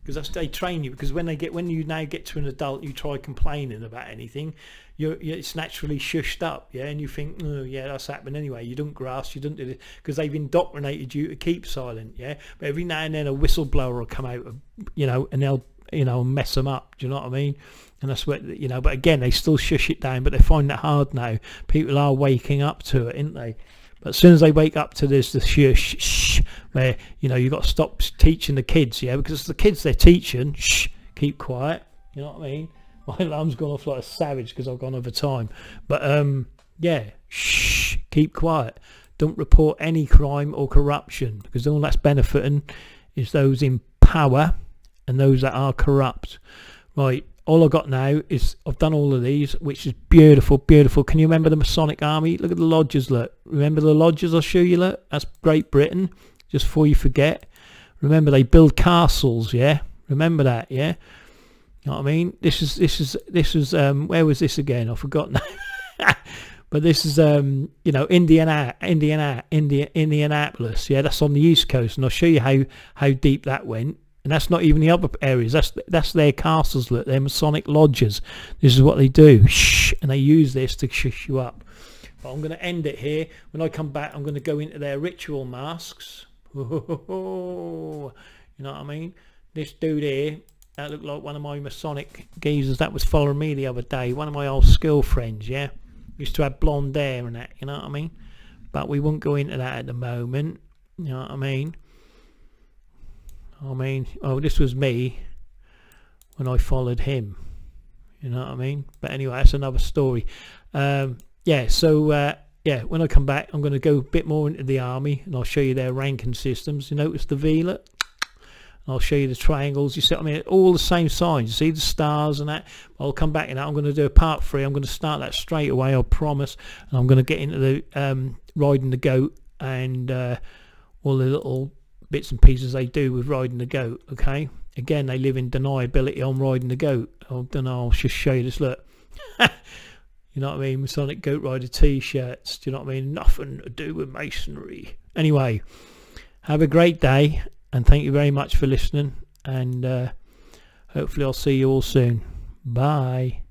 [SPEAKER 1] Because they train you, because when you now get to an adult, you try complaining about anything, it's naturally shushed up, yeah, and you think, oh yeah, that's happened anyway. You don't grasp, you don't do it, because they've indoctrinated you to keep silent, yeah. But every now and then a whistleblower will come out, you know, and they'll, you know, mess them up. Do you know what I mean? And that's what, you know. But again, they still shush it down, but they find it hard now. People are waking up to it, aren't they? But as soon as they wake up to this, the shush, shh, where, you know, you've got to stop teaching the kids, yeah, because the kids they're teaching, shh, keep quiet, you know what I mean? My alarm's gone off like a savage because I've gone over time. But, yeah, shh, keep quiet. Don't report any crime or corruption, because all that's benefiting is those in power and those that are corrupt. Right. All I've got now is I've done all of these, which is beautiful, beautiful. Can you remember the Masonic Army? Look at the lodges, look. Remember the lodges I'll show you, look? That's Great Britain, just before you forget. Remember, they build castles, yeah? Remember that, yeah? You know what I mean? This is where was this again? I forgot now. But this is, you know, Indianapolis, yeah? That's on the East Coast, and I'll show you how deep that went. And that's not even the other areas. That's their castles, look. They're Masonic lodges. This is what they do. Shh, and they use this to shush you up. But I'm going to end it here. When I come back, I'm going to go into their ritual masks. You know what I mean? This dude here, that looked like one of my Masonic geezers that was following me the other day. One of my old school friends, yeah? Used to have blonde hair and that, you know what I mean? But we won't go into that at the moment. You know what I mean? Oh, this was me when I followed him. You know what I mean? But anyway, that's another story. Yeah, so, yeah, when I come back, I'm going to go a bit more into the army, and I'll show you their ranking systems. You notice the V, look? I'll show you the triangles. You see, I mean, all the same signs. You see the stars and that. I'll come back in that. I'm going to do a part 3. I'm going to start that straight away, I promise. And I'm going to get into the riding the goat and all the little bits and pieces they do with riding the goat. Okay, again, they live in deniability on riding the goat. I don't know, I'll just show you this, look. You know what I mean? Masonic Goat Rider t-shirts. Do you know what I mean? Nothing to do with masonry. Anyway, have a great day, and thank you very much for listening, and hopefully I'll see you all soon. Bye.